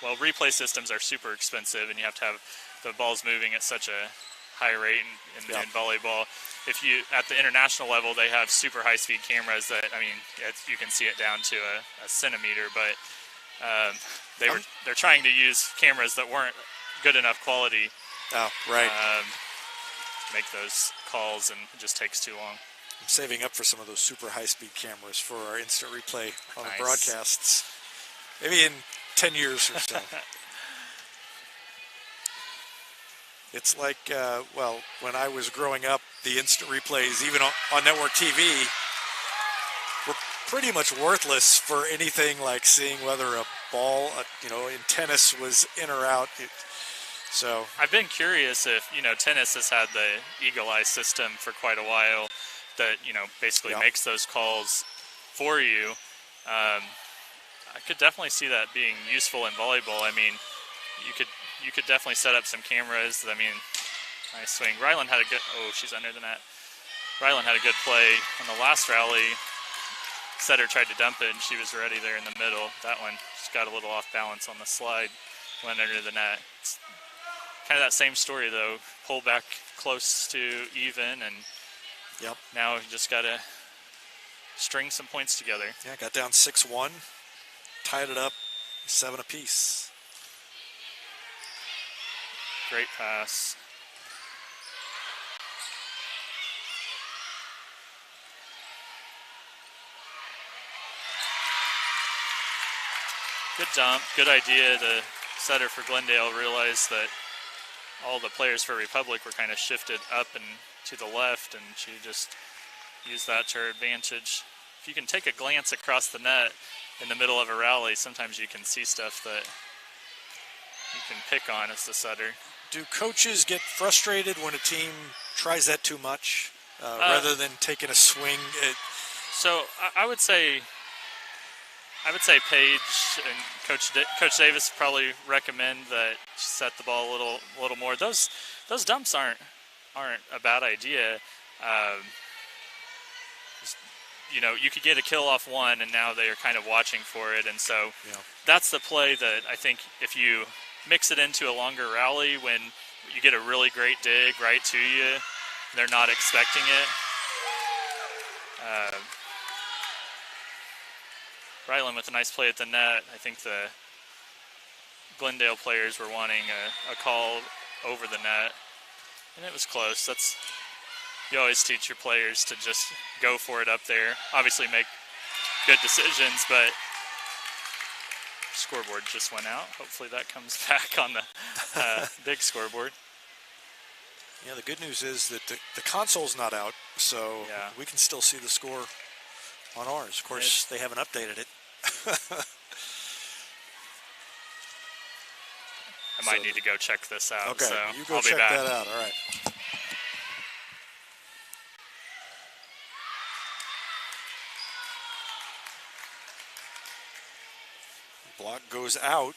replay systems are super expensive, and you have to have the balls moving at such a high rate in volleyball. If you at the international level, they have super high-speed cameras that you can see it down to a centimeter, but they're trying to use cameras that weren't good enough quality. Oh, right. Make those calls, and it just takes too long. I'm saving up for some of those super high-speed cameras for our instant replay on the Nice. broadcasts. Maybe in 10 years or so. It's like, when I was growing up, the instant replays, even on network TV, were pretty much worthless for anything like seeing whether a ball, in tennis was in or out. So I've been curious if, tennis has had the Eagle Eye system for quite a while that, basically makes those calls for you. I could definitely see that being useful in volleyball. You could definitely set up some cameras. Nice swing. Ryland had a good, she's under the net. Ryland had a good play on the last rally. Setter tried to dump it, and she was ready there in the middle. That one just got a little off balance on the slide, went under the net. It's kind of that same story, though. Pull back close to even, and now you just got to string some points together. Yeah, got down 6-1, tied it up 7 apiece. Great pass. Good dump, good idea. The setter for Glendale realized that all the players for Republic were kind of shifted up and to the left, and she just use that to our advantage. If you can take a glance across the net in the middle of a rally, sometimes you can see stuff that you can pick on as the setter. Do coaches get frustrated when a team tries that too much rather than taking a swing? So I would say Paige and Coach Davis probably recommend that you set the ball a little more. Those dumps aren't a bad idea. You know, you could get a kill off one, and now they are kind of watching for it, and so that's the play that I think if you mix it into a longer rally when you get a really great dig right to you, they're not expecting it. Ryland with a nice play at the net. I think the Glendale players were wanting a call over the net, and it was close. You always teach your players to just go for it up there. Obviously make good decisions, but scoreboard just went out. Hopefully that comes back on the big scoreboard. Yeah, the good news is that the console's not out, so we can still see the score on ours. Of course, they haven't updated it. I might need to go check this out. Okay, so you go I'll be check back. that out. All right. Block goes out.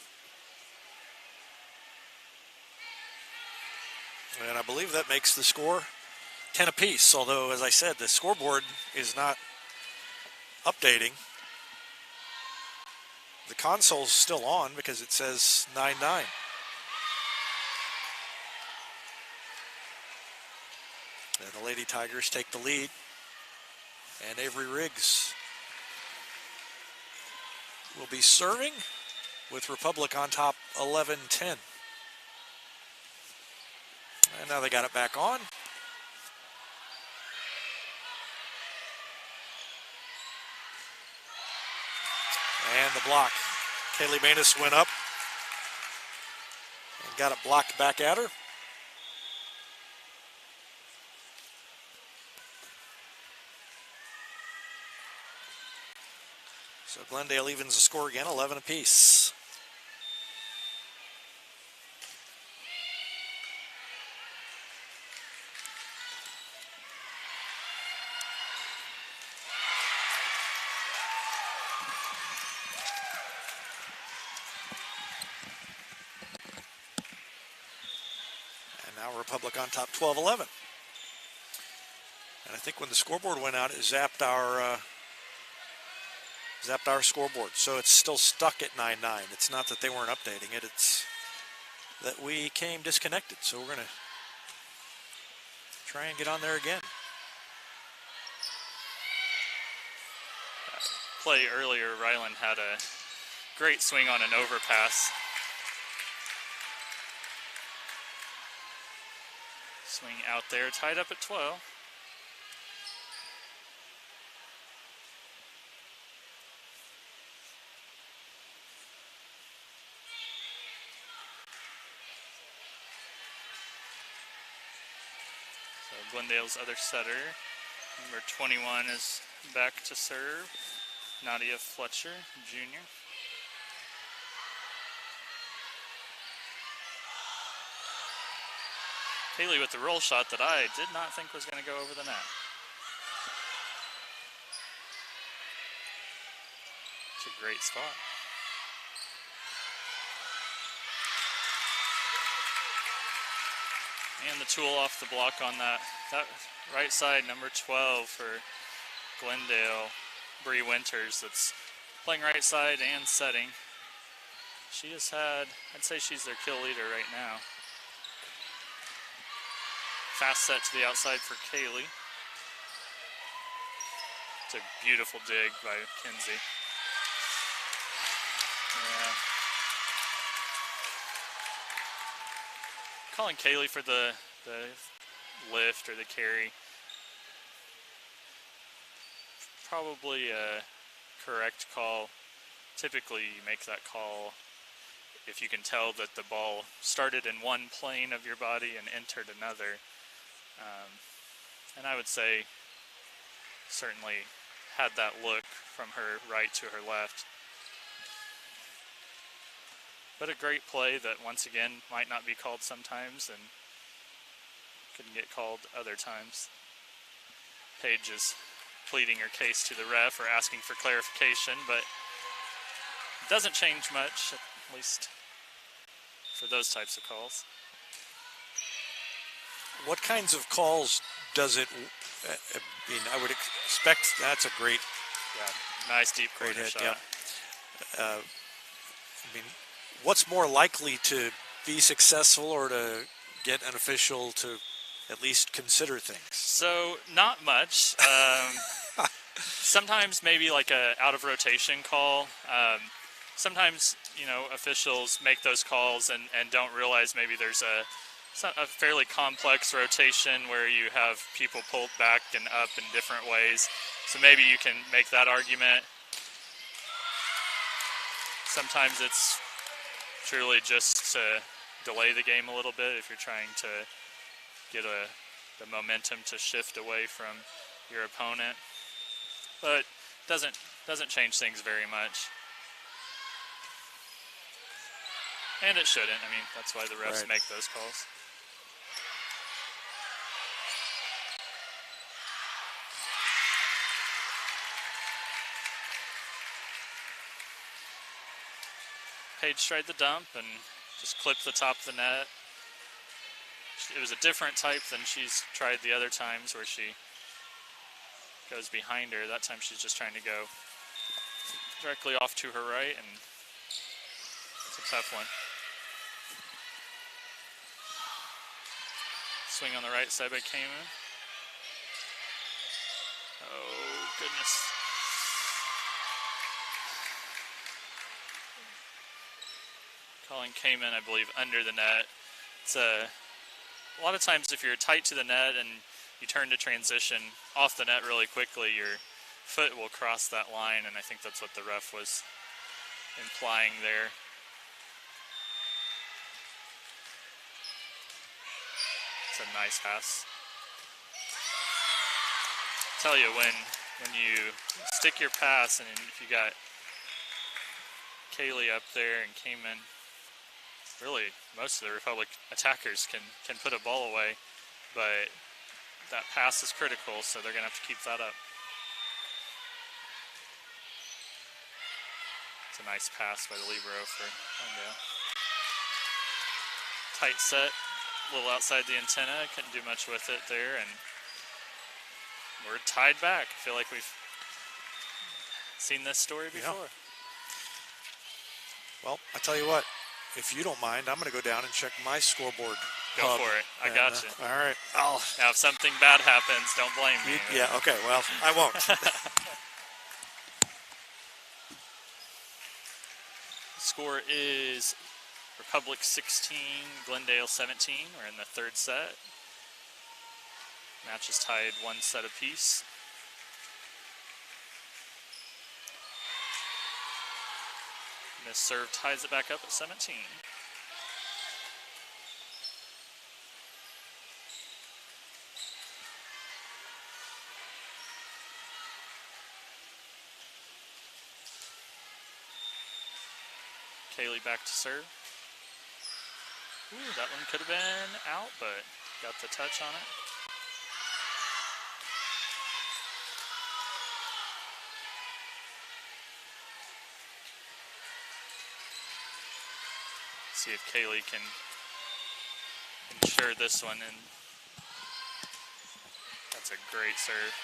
And I believe that makes the score 10 apiece, although, as I said, the scoreboard is not updating. The console's still on because it says 9-9. And the Lady Tigers take the lead. And Avery Riggs will be serving with Republic on top 11-10. And now they got it back on. And the block. Kaylee Manus went up and got it blocked back at her. So Glendale evens the score again, 11 apiece. Republic on top 12-11. And I think when the scoreboard went out, it zapped our scoreboard. So it's still stuck at 9-9. It's not that they weren't updating it. It's that we came disconnected. So we're going to try and get on there again. Play earlier, Ryland had a great swing on an overpass. Swing out there, tied up at 12. So Glendale's other setter, number 21, is back to serve. Nadia Fletcher, junior. Kaylee with the roll shot that I did not think was going to go over the net. It's a great spot. And the tool off the block on that right side, number 12 for Glendale, Bree Winters, that's playing right side and setting. She has had, I'd say she's their kill leader right now. Fast set to the outside for Kaylee. It's a beautiful dig by Kinsey. Yeah. Calling Kaylee for the lift or the carry. Probably a correct call. Typically you make that call if you can tell that the ball started in one plane of your body and entered another. And I would say certainly had that look from her right to her left. But a great play that, once again, might not be called sometimes and couldn't get called other times. Paige is pleading her case to the ref or asking for clarification, but it doesn't change much, at least for those types of calls. What kinds of calls does it, I mean, I would expect that's a great, Nice deep great corner hit, shot. yeah. I mean, what's more likely to be successful or to get an official to at least consider things? So, not much. Sometimes maybe like a out of rotation call. Sometimes, officials make those calls and don't realize maybe there's a fairly complex rotation where you have people pulled back and up in different ways. So maybe you can make that argument. Sometimes it's truly just to delay the game a little bit if you're trying to get the momentum to shift away from your opponent. But doesn't change things very much. And it shouldn't. I mean, that's why the refs make those calls. Paige tried the dump and just clipped the top of the net. It was a different type than she's tried the other times where she goes behind her. That time she's just trying to go directly off to her right, and it's a tough one. Swing on the right side by Kamen. Oh, goodness. Calling Kamen, I believe, under the net. It's a lot of times if you're tight to the net and you turn to transition off the net really quickly, your foot will cross that line, and I think that's what the ref was implying there. It's a nice pass. Tell you, when you stick your pass, and if you got Kaylee up there and Kamen, really most of the Republic attackers can put a ball away, but that pass is critical, so they're going to have to keep that up. It's a nice pass by the libero for Glendale. Tight set, a little outside the antenna, couldn't do much with it there, and we're tied back. I feel like we've seen this story before. Yeah. Well, I tell you what, if you don't mind, I'm going to go down and check my scoreboard. Go for it. I got you. All right. Now, if something bad happens, don't blame me. Yeah, okay. Well, I won't. Score is Republic 16, Glendale 17. We're in the third set. Match is tied 1 set apiece. Miss serve ties it back up at 17. Kaylee back to serve. Ooh, that one could have been out, but got the touch on it. See if Kaylee can ensure this one, and that's a great serve.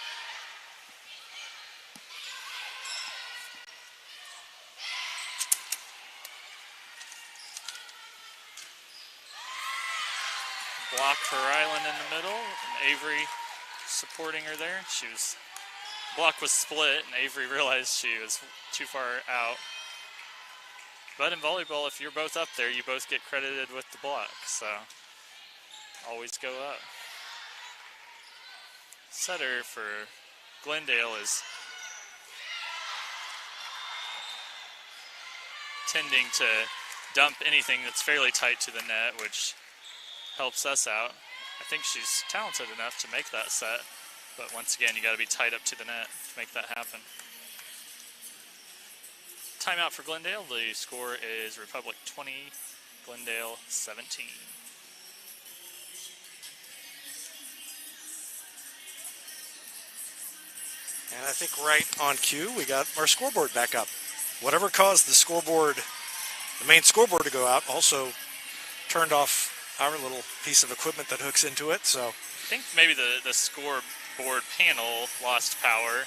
Block for Ryland in the middle, and Avery supporting her there. Block was split, and Avery realized she was too far out. But in volleyball, if you're both up there, you both get credited with the block, so always go up. Setter for Glendale is tending to dump anything that's fairly tight to the net, which helps us out. I think she's talented enough to make that set. But once again, you got to be tied up to the net to make that happen. Timeout for Glendale. The score is Republic 20, Glendale 17. And I think right on cue, we got our scoreboard back up. Whatever caused the scoreboard, the main scoreboard to go out, also turned off our little piece of equipment that hooks into it. So I think maybe the scoreboard panel lost power,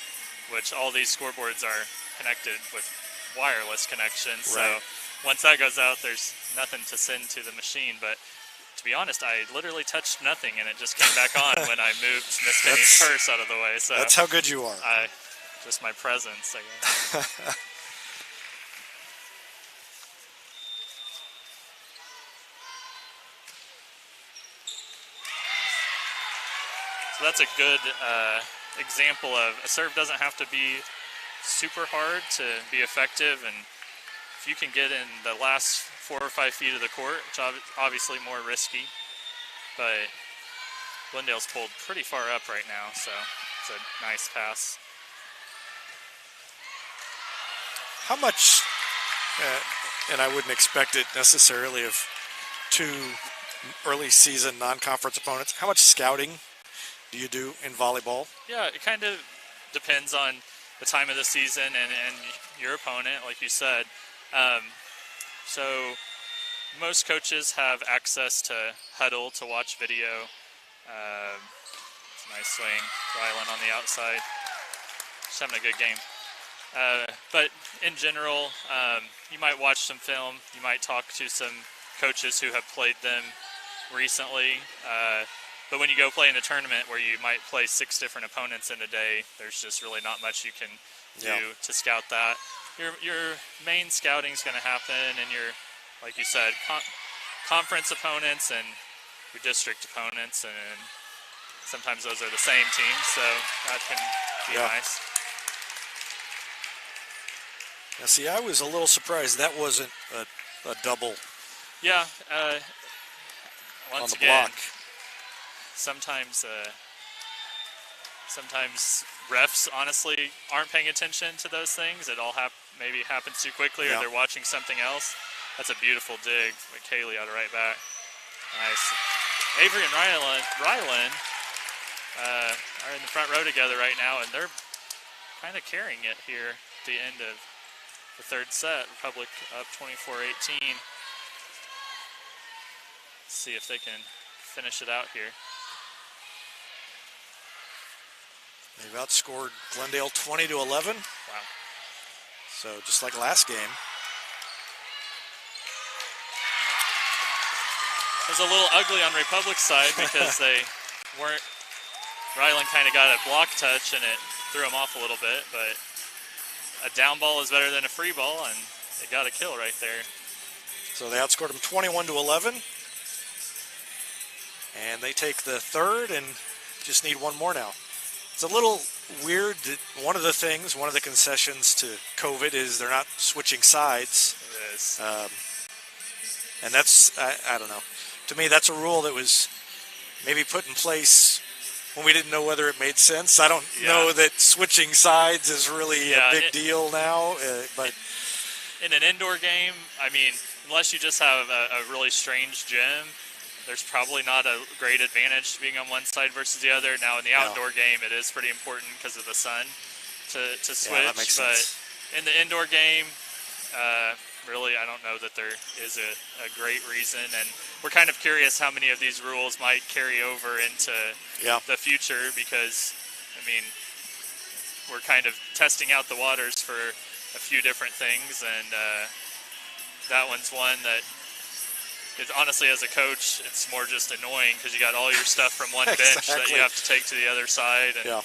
which all these scoreboards are connected with wireless connections. Right. So once that goes out, there's nothing to send to the machine. But to be honest, I literally touched nothing, and it just came back on when I moved Miss Penny's purse out of the way. So that's how good you are. Just my presence, I guess. So that's a good example of a serve doesn't have to be super hard to be effective, and if you can get in the last 4 or 5 feet of the court, which obviously more risky, but Glendale's pulled pretty far up right now, so it's a nice pass. How much, and I wouldn't expect it necessarily of 2 early season non-conference opponents, how much scouting do you do in volleyball? Yeah, it kind of depends on the time of the season and your opponent, like you said. So most coaches have access to Huddle to watch video. It's a nice swing. Rylan on the outside. Just having a good game. But in general, you might watch some film. You might talk to some coaches who have played them recently. But when you go play in a tournament where you might play 6 different opponents in a day, there's just really not much you can do to scout that. Your main scouting is going to happen in your, like you said, conference opponents and your district opponents, and sometimes those are the same teams, so that can be nice. Now, see, I was a little surprised that wasn't a double. Yeah. On Once the again, block. Sometimes refs honestly aren't paying attention to those things. It all maybe happens too quickly, or they're watching something else. That's a beautiful dig. Kaylee out of right back. Nice. Avery and Rylan are in the front row together right now, and they're kind of carrying it here at the end of the third set. Republic up 24-18. See if they can finish it out here. They've outscored Glendale 20-11. Wow. So just like last game. It was a little ugly on Republic's side because they weren't. Rylan kind of got a block touch and it threw him off a little bit, but a down ball is better than a free ball, and they got a kill right there. So they outscored them 21-11. And they take the third and just need one more now. It's a little weird that one of the concessions to COVID is they're not switching sides. It is. And that's, I don't know. To me, that's a rule that was maybe put in place when we didn't know whether it made sense. I don't know that switching sides is really a big deal now. But in an indoor game, I mean, unless you just have a really strange gym, there's probably not a great advantage to being on one side versus the other. Now, in the outdoor game, it is pretty important because of the sun to switch. Yeah, that makes sense. In the indoor game, really, I don't know that there is a great reason. And we're kind of curious how many of these rules might carry over into the future because, I mean, we're kind of testing out the waters for a few different things. And that one's one that, honestly, as a coach, it's more just annoying because you got all your stuff from one bench that you have to take to the other side. And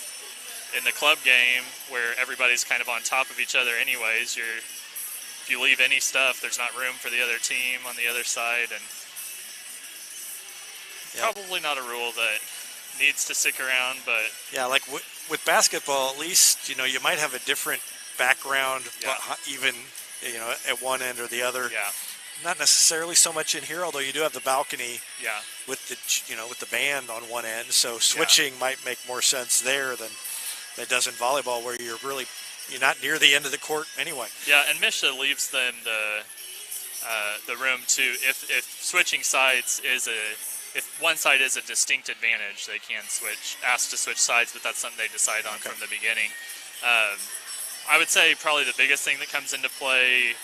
in the club game, where everybody's kind of on top of each other anyways, if you leave any stuff, there's not room for the other team on the other side. And probably not a rule that needs to stick around, but... Yeah, like with basketball, at least, you might have a different background, even, at one end or the other. Yeah. not necessarily so much in here, although you do have the balcony Yeah. with the band on one end. So switching might make more sense there than it does in volleyball, where you're not near the end of the court anyway. Yeah, and Misha leaves them the room to if switching sides if one side is a distinct advantage, they can ask to switch sides, but that's something they decide on from the beginning. I would say probably the biggest thing that comes into play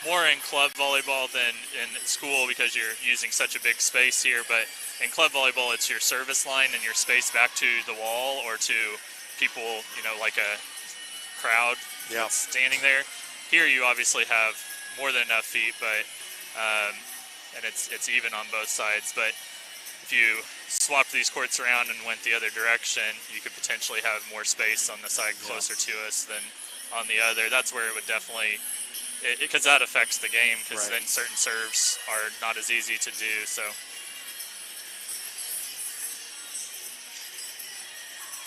more in club volleyball than in school, because you're using such a big space here, but in club volleyball it's your service line and your space back to the wall or to people, like a crowd that's standing there. Here you obviously have more than enough feet, but and it's even on both sides. But if you swapped these courts around and went the other direction, you could potentially have more space on the side closer to us than on the other. That's where it would definitely, because that affects the game, because then certain serves are not as easy to do. So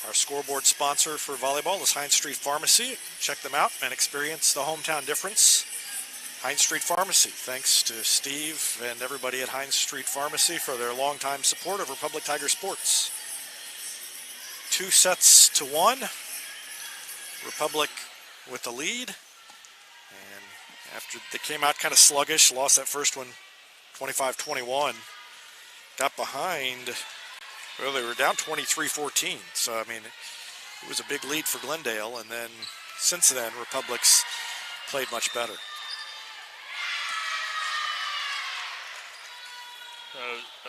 our scoreboard sponsor for volleyball is Hines Street Pharmacy. Check them out and experience the hometown difference. Hines Street Pharmacy. Thanks to Steve and everybody at Hines Street Pharmacy for their longtime support of Republic Tiger Sports. 2-1. Republic with the lead. And after they came out kind of sluggish, lost that first one 25-21. Got behind, well, they were down 23-14. So, I mean, it was a big lead for Glendale. And then since then, Republic's played much better.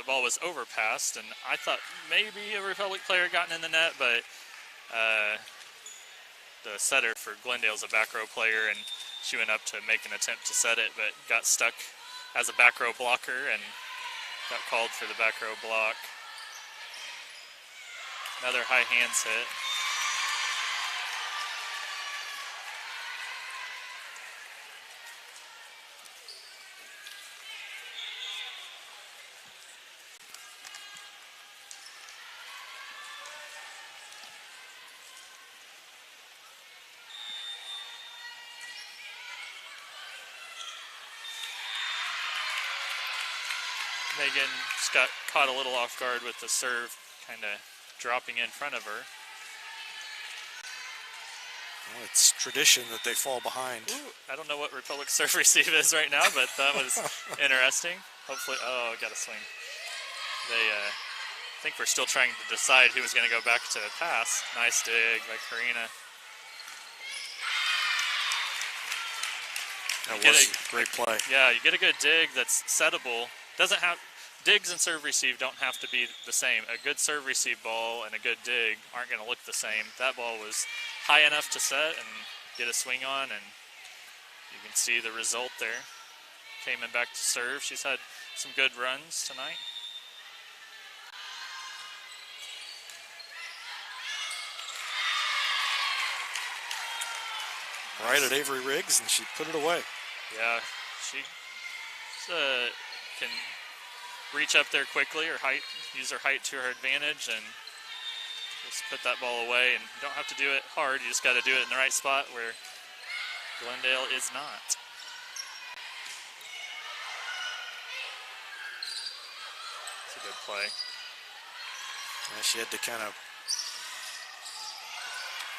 the ball was overpassed, and I thought maybe a Republic player had gotten in the net, but the setter for Glendale's a back row player, and she went up to make an attempt to set it, but got stuck as a back row blocker and got called for the back row block. Another high hands hit. Megan just got caught a little off guard with the serve kind of dropping in front of her. Well, it's tradition that they fall behind. Ooh, I don't know what Republic serve receive is right now, but that was interesting. Hopefully, oh, got a swing. They, I think we're still trying to decide who was going to go back to pass. Nice dig by Karina. That was a great play. Yeah, you get a good dig that's settable. Doesn't have digs and serve receive don't have to be the same. A good serve receive ball and a good dig aren't going to look the same. That ball was high enough to set and get a swing on, and you can see the result there. Came in back to serve. She's had some good runs tonight. Right at Avery Riggs, and she put it away. Yeah, she can reach up there quickly, or use her height to her advantage, and just put that ball away. And you don't have to do it hard. You just got to do it in the right spot where Glendale is not. It's a good play. Yeah, she had to kind of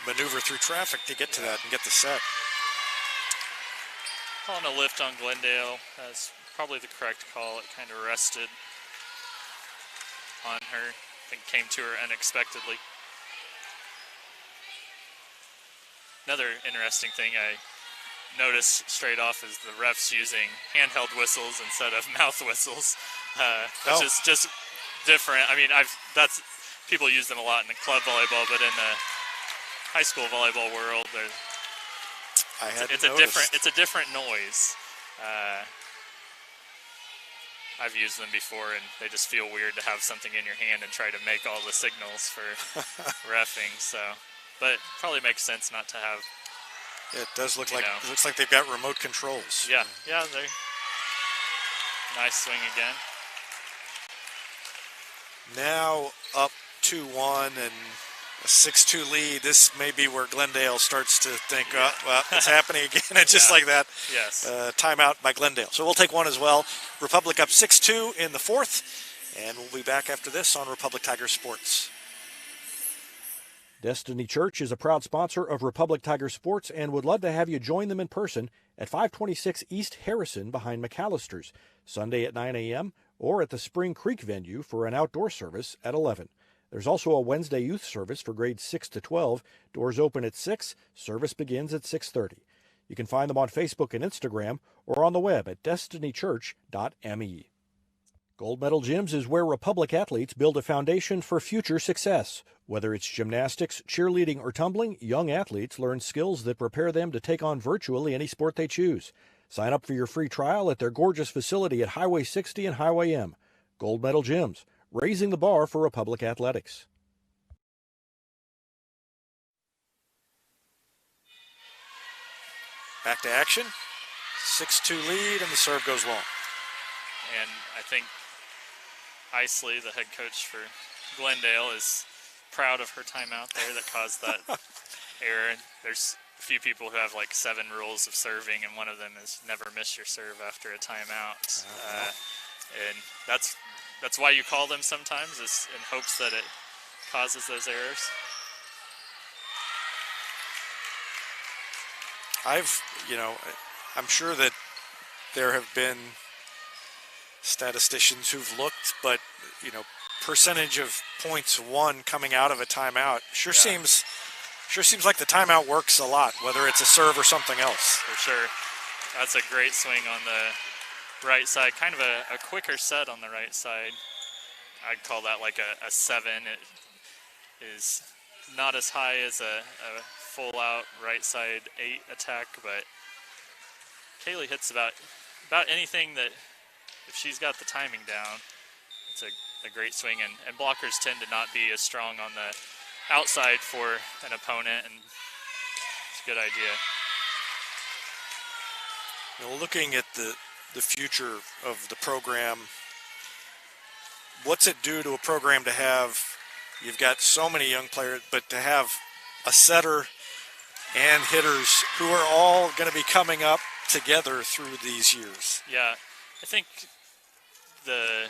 maneuver through traffic to get to that and get the set. Calling a lift on Glendale. That's probably the correct call. It kind of rested on her. I think came to her unexpectedly. Another interesting thing I noticed straight off is the refs using handheld whistles instead of mouth whistles, which is just different. I mean, that's people use them a lot in the club volleyball, but in the high school volleyball world, it's a different noise. I've used them before, and they just feel weird to have something in your hand and try to make all the signals for reffing. So, but probably makes sense not to have. It does look like it looks like they've got remote controls. Yeah, they. Nice swing again. Now up 2-1, and A 6-2 lead. This may be where Glendale starts to think, oh, well, it's happening again. And just like that, Yes. Timeout by Glendale. So we'll take one as well. Republic up 6-2 in the fourth. And we'll be back after this on Republic Tiger Sports. Destiny Church is a proud sponsor of Republic Tiger Sports and would love to have you join them in person at 526 East Harrison behind McAllister's, Sunday at 9 a.m. or at the Spring Creek venue for an outdoor service at 11. There's also a Wednesday youth service for grades 6 to 12. Doors open at 6. Service begins at 6:30. You can find them on Facebook and Instagram or on the web at destinychurch.me. Gold Medal Gyms is where Republic athletes build a foundation for future success. Whether it's gymnastics, cheerleading, or tumbling, young athletes learn skills that prepare them to take on virtually any sport they choose. Sign up for your free trial at their gorgeous facility at Highway 60 and Highway M. Gold Medal Gyms, raising the bar for Republic athletics. Back to action. 6-2 lead, and the serve goes long. And I think Isley, the head coach for Glendale, is proud of her timeout there that caused that error. There's a few people who have like 7 rules of serving, and one of them is never miss your serve after a timeout. And that's why you call them sometimes, is in hopes that it causes those errors. I'm sure that there have been statisticians who've looked, but, percentage of points won coming out of a timeout seems like the timeout works a lot, whether it's a serve or something else. For sure. That's a great swing on the right side. Kind of a quicker set on the right side. I'd call that like a 7. It is not as high as a full out right side 8 attack, but Kaylee hits about anything that, if she's got the timing down, it's a great swing. And blockers tend to not be as strong on the outside for an opponent, and it's a good idea. Looking at the future of the program, what's it do to a program to have, you've got so many young players, but to have a setter and hitters who are all going to be coming up together through these years? Yeah, I think the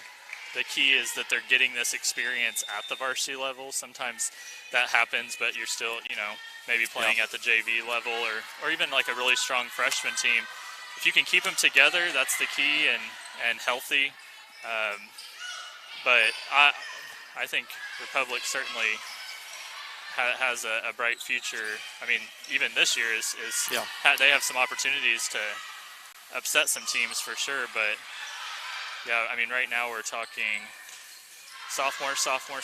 key is that they're getting this experience at the varsity level. Sometimes that happens, but you're still, maybe playing at the JV level or even like a really strong freshman team. If you can keep them together, that's the key, and healthy. But I think Republic certainly has a bright future. I mean, even this year they have some opportunities to upset some teams for sure, but yeah, I mean, right now we're talking sophomore, freshman,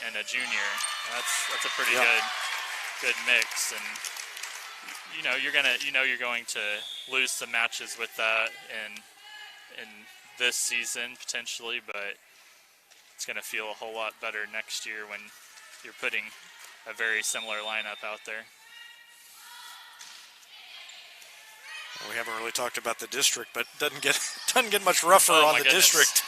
and a junior. That's a pretty good mix, and you're going to lose some matches with that in this season potentially, but it's going to feel a whole lot better next year when you're putting a very similar lineup out there. Well, we haven't really talked about the district, but doesn't get much rougher on the district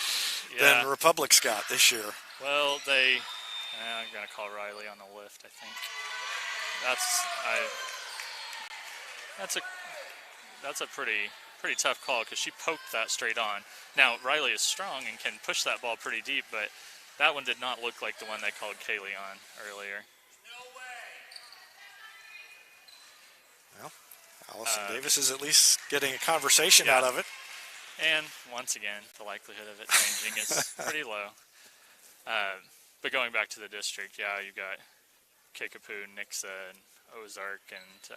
than Republic's got this year. Well, I'm going to call Riley on the lift, I think. That's a pretty tough call, because she poked that straight on. Now, Riley is strong and can push that ball pretty deep, but that one did not look like the one they called Kaylee on earlier. Well, Allison Davis is at least getting a conversation out of it. And once again, the likelihood of it changing is pretty low. But going back to the district, you got Kickapoo, Nixa, and Ozark, and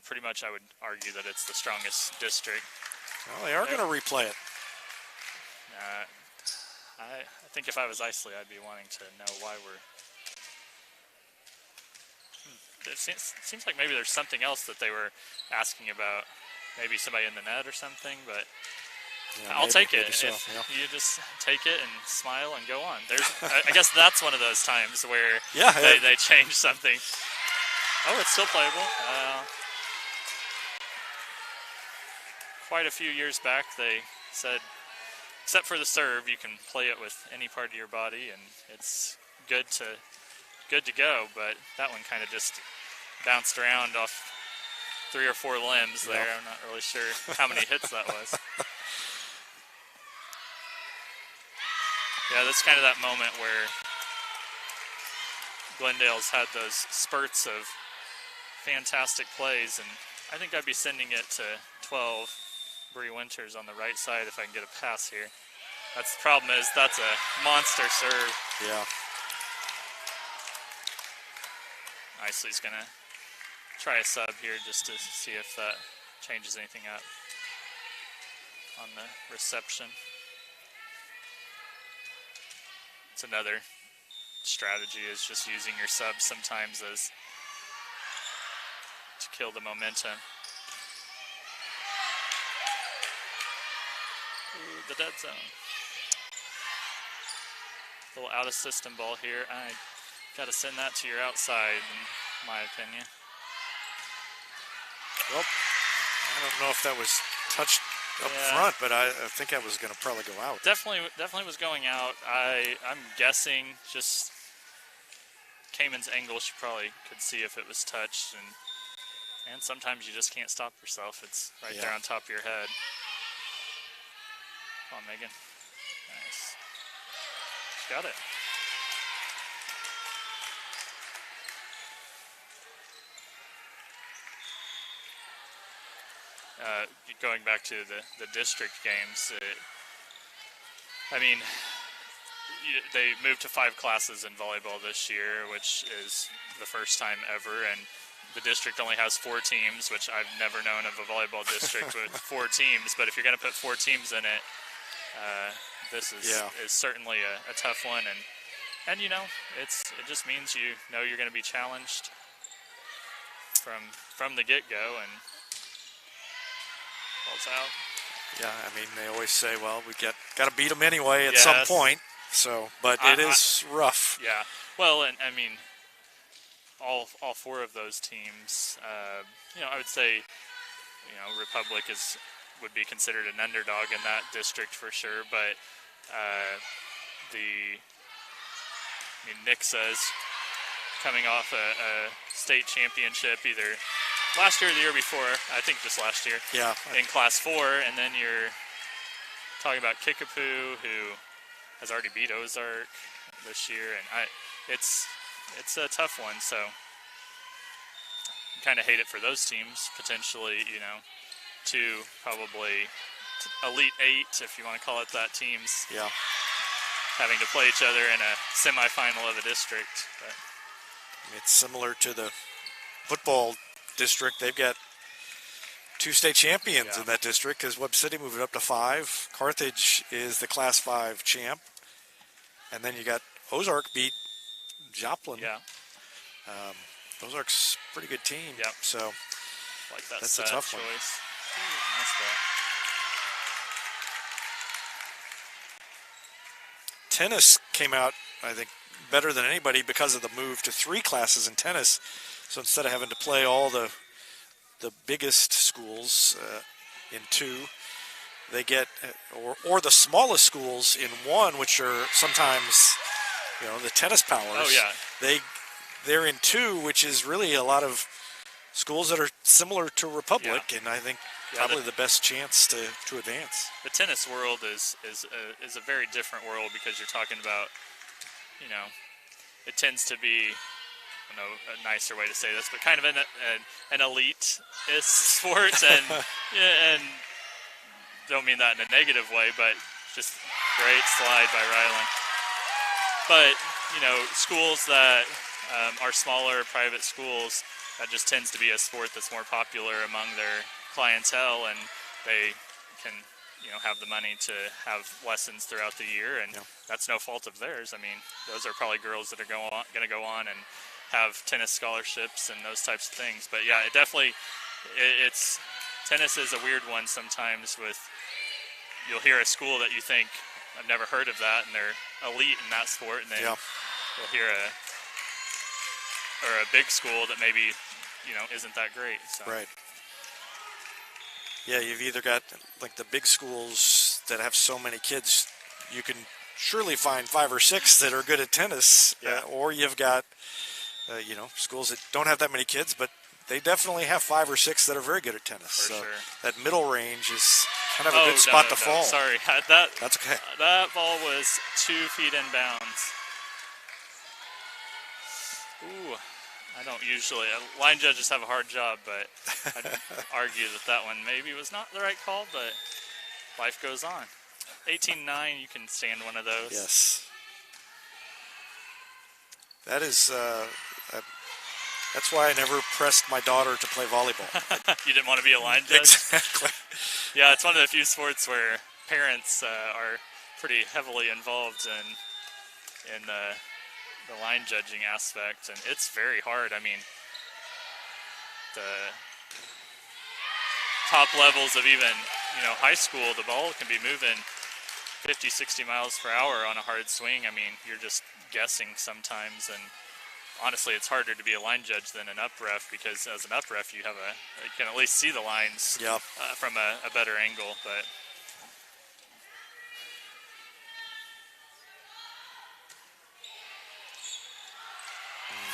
pretty much I would argue that it's the strongest district. Well, they are going to replay it. I think if I was Isley, I'd be wanting to know why it seems like maybe there's something else that they were asking about. Maybe somebody in the net or something, but I'll take it. So, you just take it and smile and go on. I guess that's one of those times where they change something. Oh, it's still playable. Quite a few years back, they said except for the serve, you can play it with any part of your body, and it's good to go. But that one kind of just bounced around off 3 or 4 limbs there. I'm not really sure how many hits that was. Yeah, that's kind of that moment where Glendale's had those spurts of fantastic plays, and I think I'd be sending it to 12, Bree Winters on the right side if I can get a pass here. That's the problem, is that's a monster serve. Yeah. Isley's going to try a sub here just to see if that changes anything up on the reception. It's another strategy, is just using your subs sometimes as to kill the momentum. Ooh, the dead zone. Little out of system ball here. I got to send that to your outside, in my opinion. Well, I don't know if that was touched up front, but I think that was going to probably go out. Definitely was going out. I'm guessing just Cayman's angle, she probably could see if it was touched, and sometimes you just can't stop yourself. It's right there on top of your head. Come on, Megan. Nice. Got it. Going back to the district games, I mean, they moved to 5 classes in volleyball this year, which is the first time ever, and the district only has 4 teams, which I've never known of a volleyball district with 4 teams. But if you're going to put 4 teams in it, this is certainly a tough one, and you know, it just means you know you're going to be challenged from the get-go, and balls out. Yeah, I mean, they always say, well, we got to beat them anyway at some point. So, but it is rough. Yeah. Well, and I mean, all 4 of those teams, you know, I would say, you know, Republic would be considered an underdog in that district for sure, but Nixa is coming off a state championship either last year or the year before, I think just last year, in Class 4, and then you're talking about Kickapoo, who has already beat Ozark this year, and it's a tough one, so kind of hate it for those teams, potentially, you know, 2 probably Elite 8, if you want to call it that, teams having to play each other in a semifinal of a district. But it's similar to the football district. They've got 2 state champions in that district, because Webb City moved it up to 5. Carthage is the Class 5 champ. And then you got Ozark beat Joplin. Yeah. Ozark's a pretty good team. Yep. So like that's a tough choice. one. Ooh, nice ball. Tennis came out, I think, better than anybody because of the move to 3 classes in tennis. So instead of having to play all the biggest schools in 2, they get, or the smallest schools in 1, which are sometimes, you know, the tennis powers. Oh, yeah. They're in 2, which is really a lot of schools that are similar to Republic, and I think probably the best chance to advance. The tennis world is a very different world, because you're talking about, you know, it tends to be, I don't know a nicer way to say this, but kind of an elite sport, and don't mean that in a negative way, but just great slide by Ryland. But, you know, schools that are smaller, private schools, that just tends to be a sport that's more popular among their clientele, and they can, you know, have the money to have lessons throughout the year, and that's no fault of theirs. I mean, those are probably girls that are going to go on and have tennis scholarships and those types of things. But yeah, it definitely, it's tennis is a weird one sometimes. With, you'll hear a school that you think, I've never heard of that, and they're elite in that sport, and then you'll hear a big school that maybe, you know, isn't that great. So. Right. Yeah, you've either got like the big schools that have so many kids, you can surely find 5 or 6 that are good at tennis, or you've got, schools that don't have that many kids, but they definitely have 5 or 6 that are very good at tennis. For so sure. that middle range is kind of a good spot to fall. Sorry, That's okay. That ball was 2 feet in bounds. Ooh, I don't usually. Line judges have a hard job, but I'd argue that one maybe was not the right call, but life goes on. 18-9, you can stand one of those. Yes. That is, that's why I never pressed my daughter to play volleyball. You didn't want to be a line judge? Exactly. Yeah, it's one of the few sports where parents are pretty heavily involved in the line judging aspect, and it's very hard. I mean, the top levels of even, high school, the ball can be moving 50, 60 miles per hour on a hard swing. I mean, you're just guessing sometimes, and honestly, it's harder to be a line judge than an up ref, because as an up ref, you can at least see the lines from a better angle. But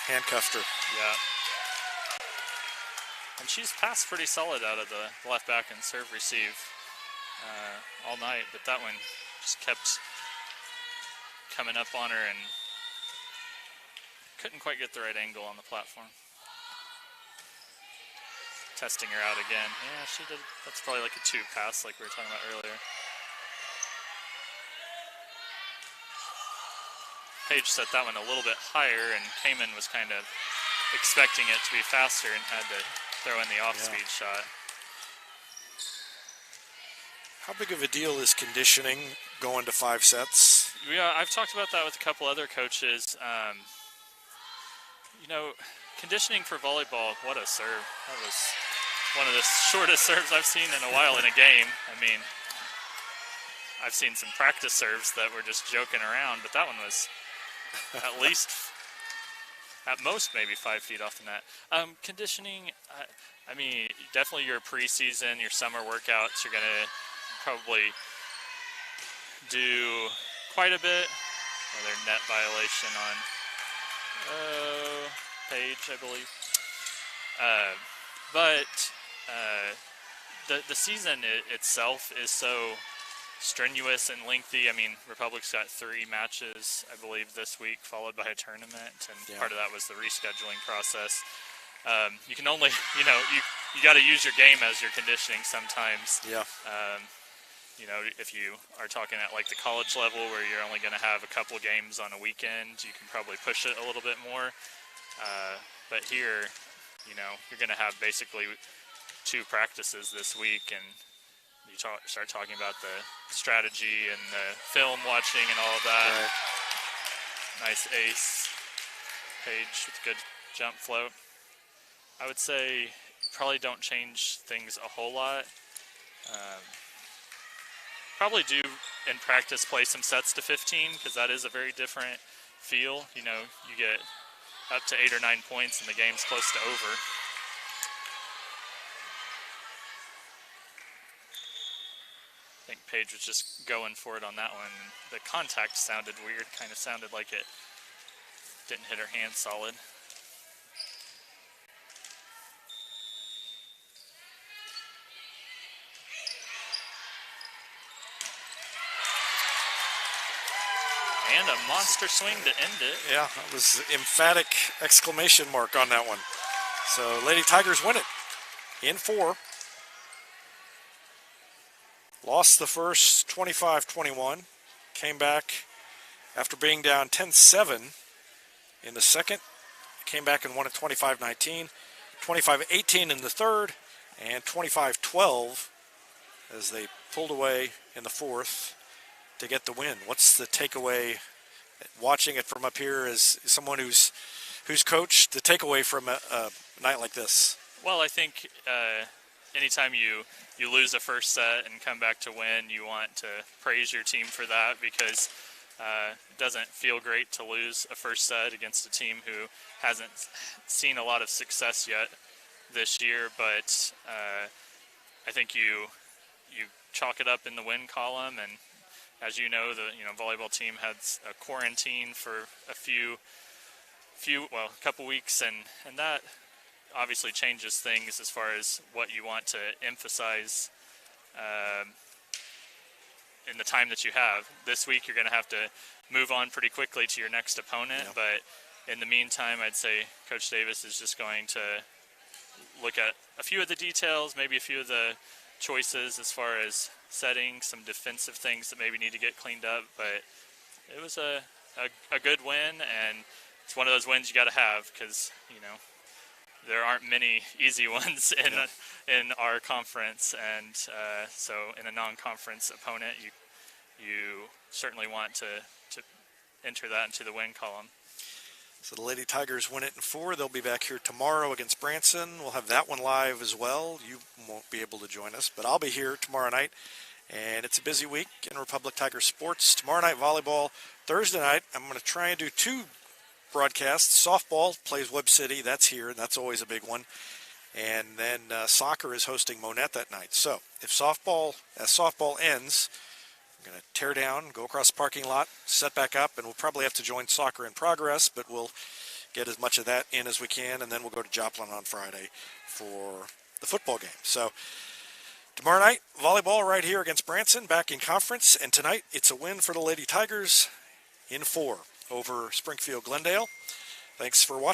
handcuffed her. Yeah. And she's passed pretty solid out of the left back and serve receive all night, but that one just kept coming up on her and couldn't quite get the right angle on the platform. Testing her out again. Yeah, she did. That's probably like a 2 pass like we were talking about earlier. Paige set that one a little bit higher, and Kamen was kind of expecting it to be faster and had to throw in the off-speed shot. How big of a deal is conditioning going to 5 sets? Yeah, I've talked about that with a couple other coaches. Conditioning for volleyball, what a serve. That was one of the shortest serves I've seen in a while in a game. I mean, I've seen some practice serves that were just joking around, but that one was at least, at most, maybe 5 feet off the net. Conditioning, I mean, definitely your preseason, your summer workouts, you're going to probably do quite a bit. Another net violation on Paige, I believe. But the season itself is so strenuous and lengthy. I mean, Republic's got 3 matches, I believe, this week, followed by a tournament, and part of that was the rescheduling process. You can only, you got to use your game as your conditioning sometimes. Yeah. If you are talking at like the college level where you're only going to have a couple games on a weekend, you can probably push it a little bit more. But here, you're going to have basically 2 practices this week, and you start talking about the strategy and the film watching and all of that. Right. Nice ace. Paige with a good jump float. I would say probably don't change things a whole lot. Probably do in practice play some sets to 15, because that is a very different feel. You get up to 8 or 9 points and the game's close to over. I think Paige was just going for it on that one. The contact sounded weird, kind of sounded like it didn't hit her hand solid. And a monster swing to end it. Yeah, that was emphatic exclamation mark on that one. So Lady Tigers win it in 4. Lost the first 25-21. Came back after being down 10-7 in the second. Came back and won it 25-19, 25-18 in the third, and 25-12 as they pulled away in the fourth to get the win. What's the takeaway, watching it from up here as someone who's coached, the takeaway from a night like this? Well, I think anytime you lose a first set and come back to win, you want to praise your team for that, because it doesn't feel great to lose a first set against a team who hasn't seen a lot of success yet this year. But I think you chalk it up in the win column. And as you know, the volleyball team had a quarantine for a couple weeks, and that obviously changes things as far as what you want to emphasize in the time that you have. This week you're going to have to move on pretty quickly to your next opponent, but in the meantime, I'd say Coach Davis is just going to look at a few of the details, maybe a few of the choices as far as setting, some defensive things that maybe need to get cleaned up. But it was a good win, and it's one of those wins you got to have because, there aren't many easy ones in our conference. And so in a non-conference opponent, you certainly want to enter that into the win column. So the Lady Tigers win it in 4. They'll be back here tomorrow against Branson. We'll have that one live as well. You won't be able to join us, but I'll be here tomorrow night. And it's a busy week in Republic Tiger sports. Tomorrow night, volleyball. Thursday night, I'm going to try and do 2 broadcasts. Softball plays Webb City. That's here, and that's always a big one. And then soccer is hosting Monette that night. So as softball ends, I'm going to tear down, go across the parking lot, set back up, and we'll probably have to join soccer in progress, but we'll get as much of that in as we can, and then we'll go to Joplin on Friday for the football game. So tomorrow night, volleyball right here against Branson, back in conference, and tonight it's a win for the Lady Tigers in 4 over Springfield Glendale. Thanks for watching.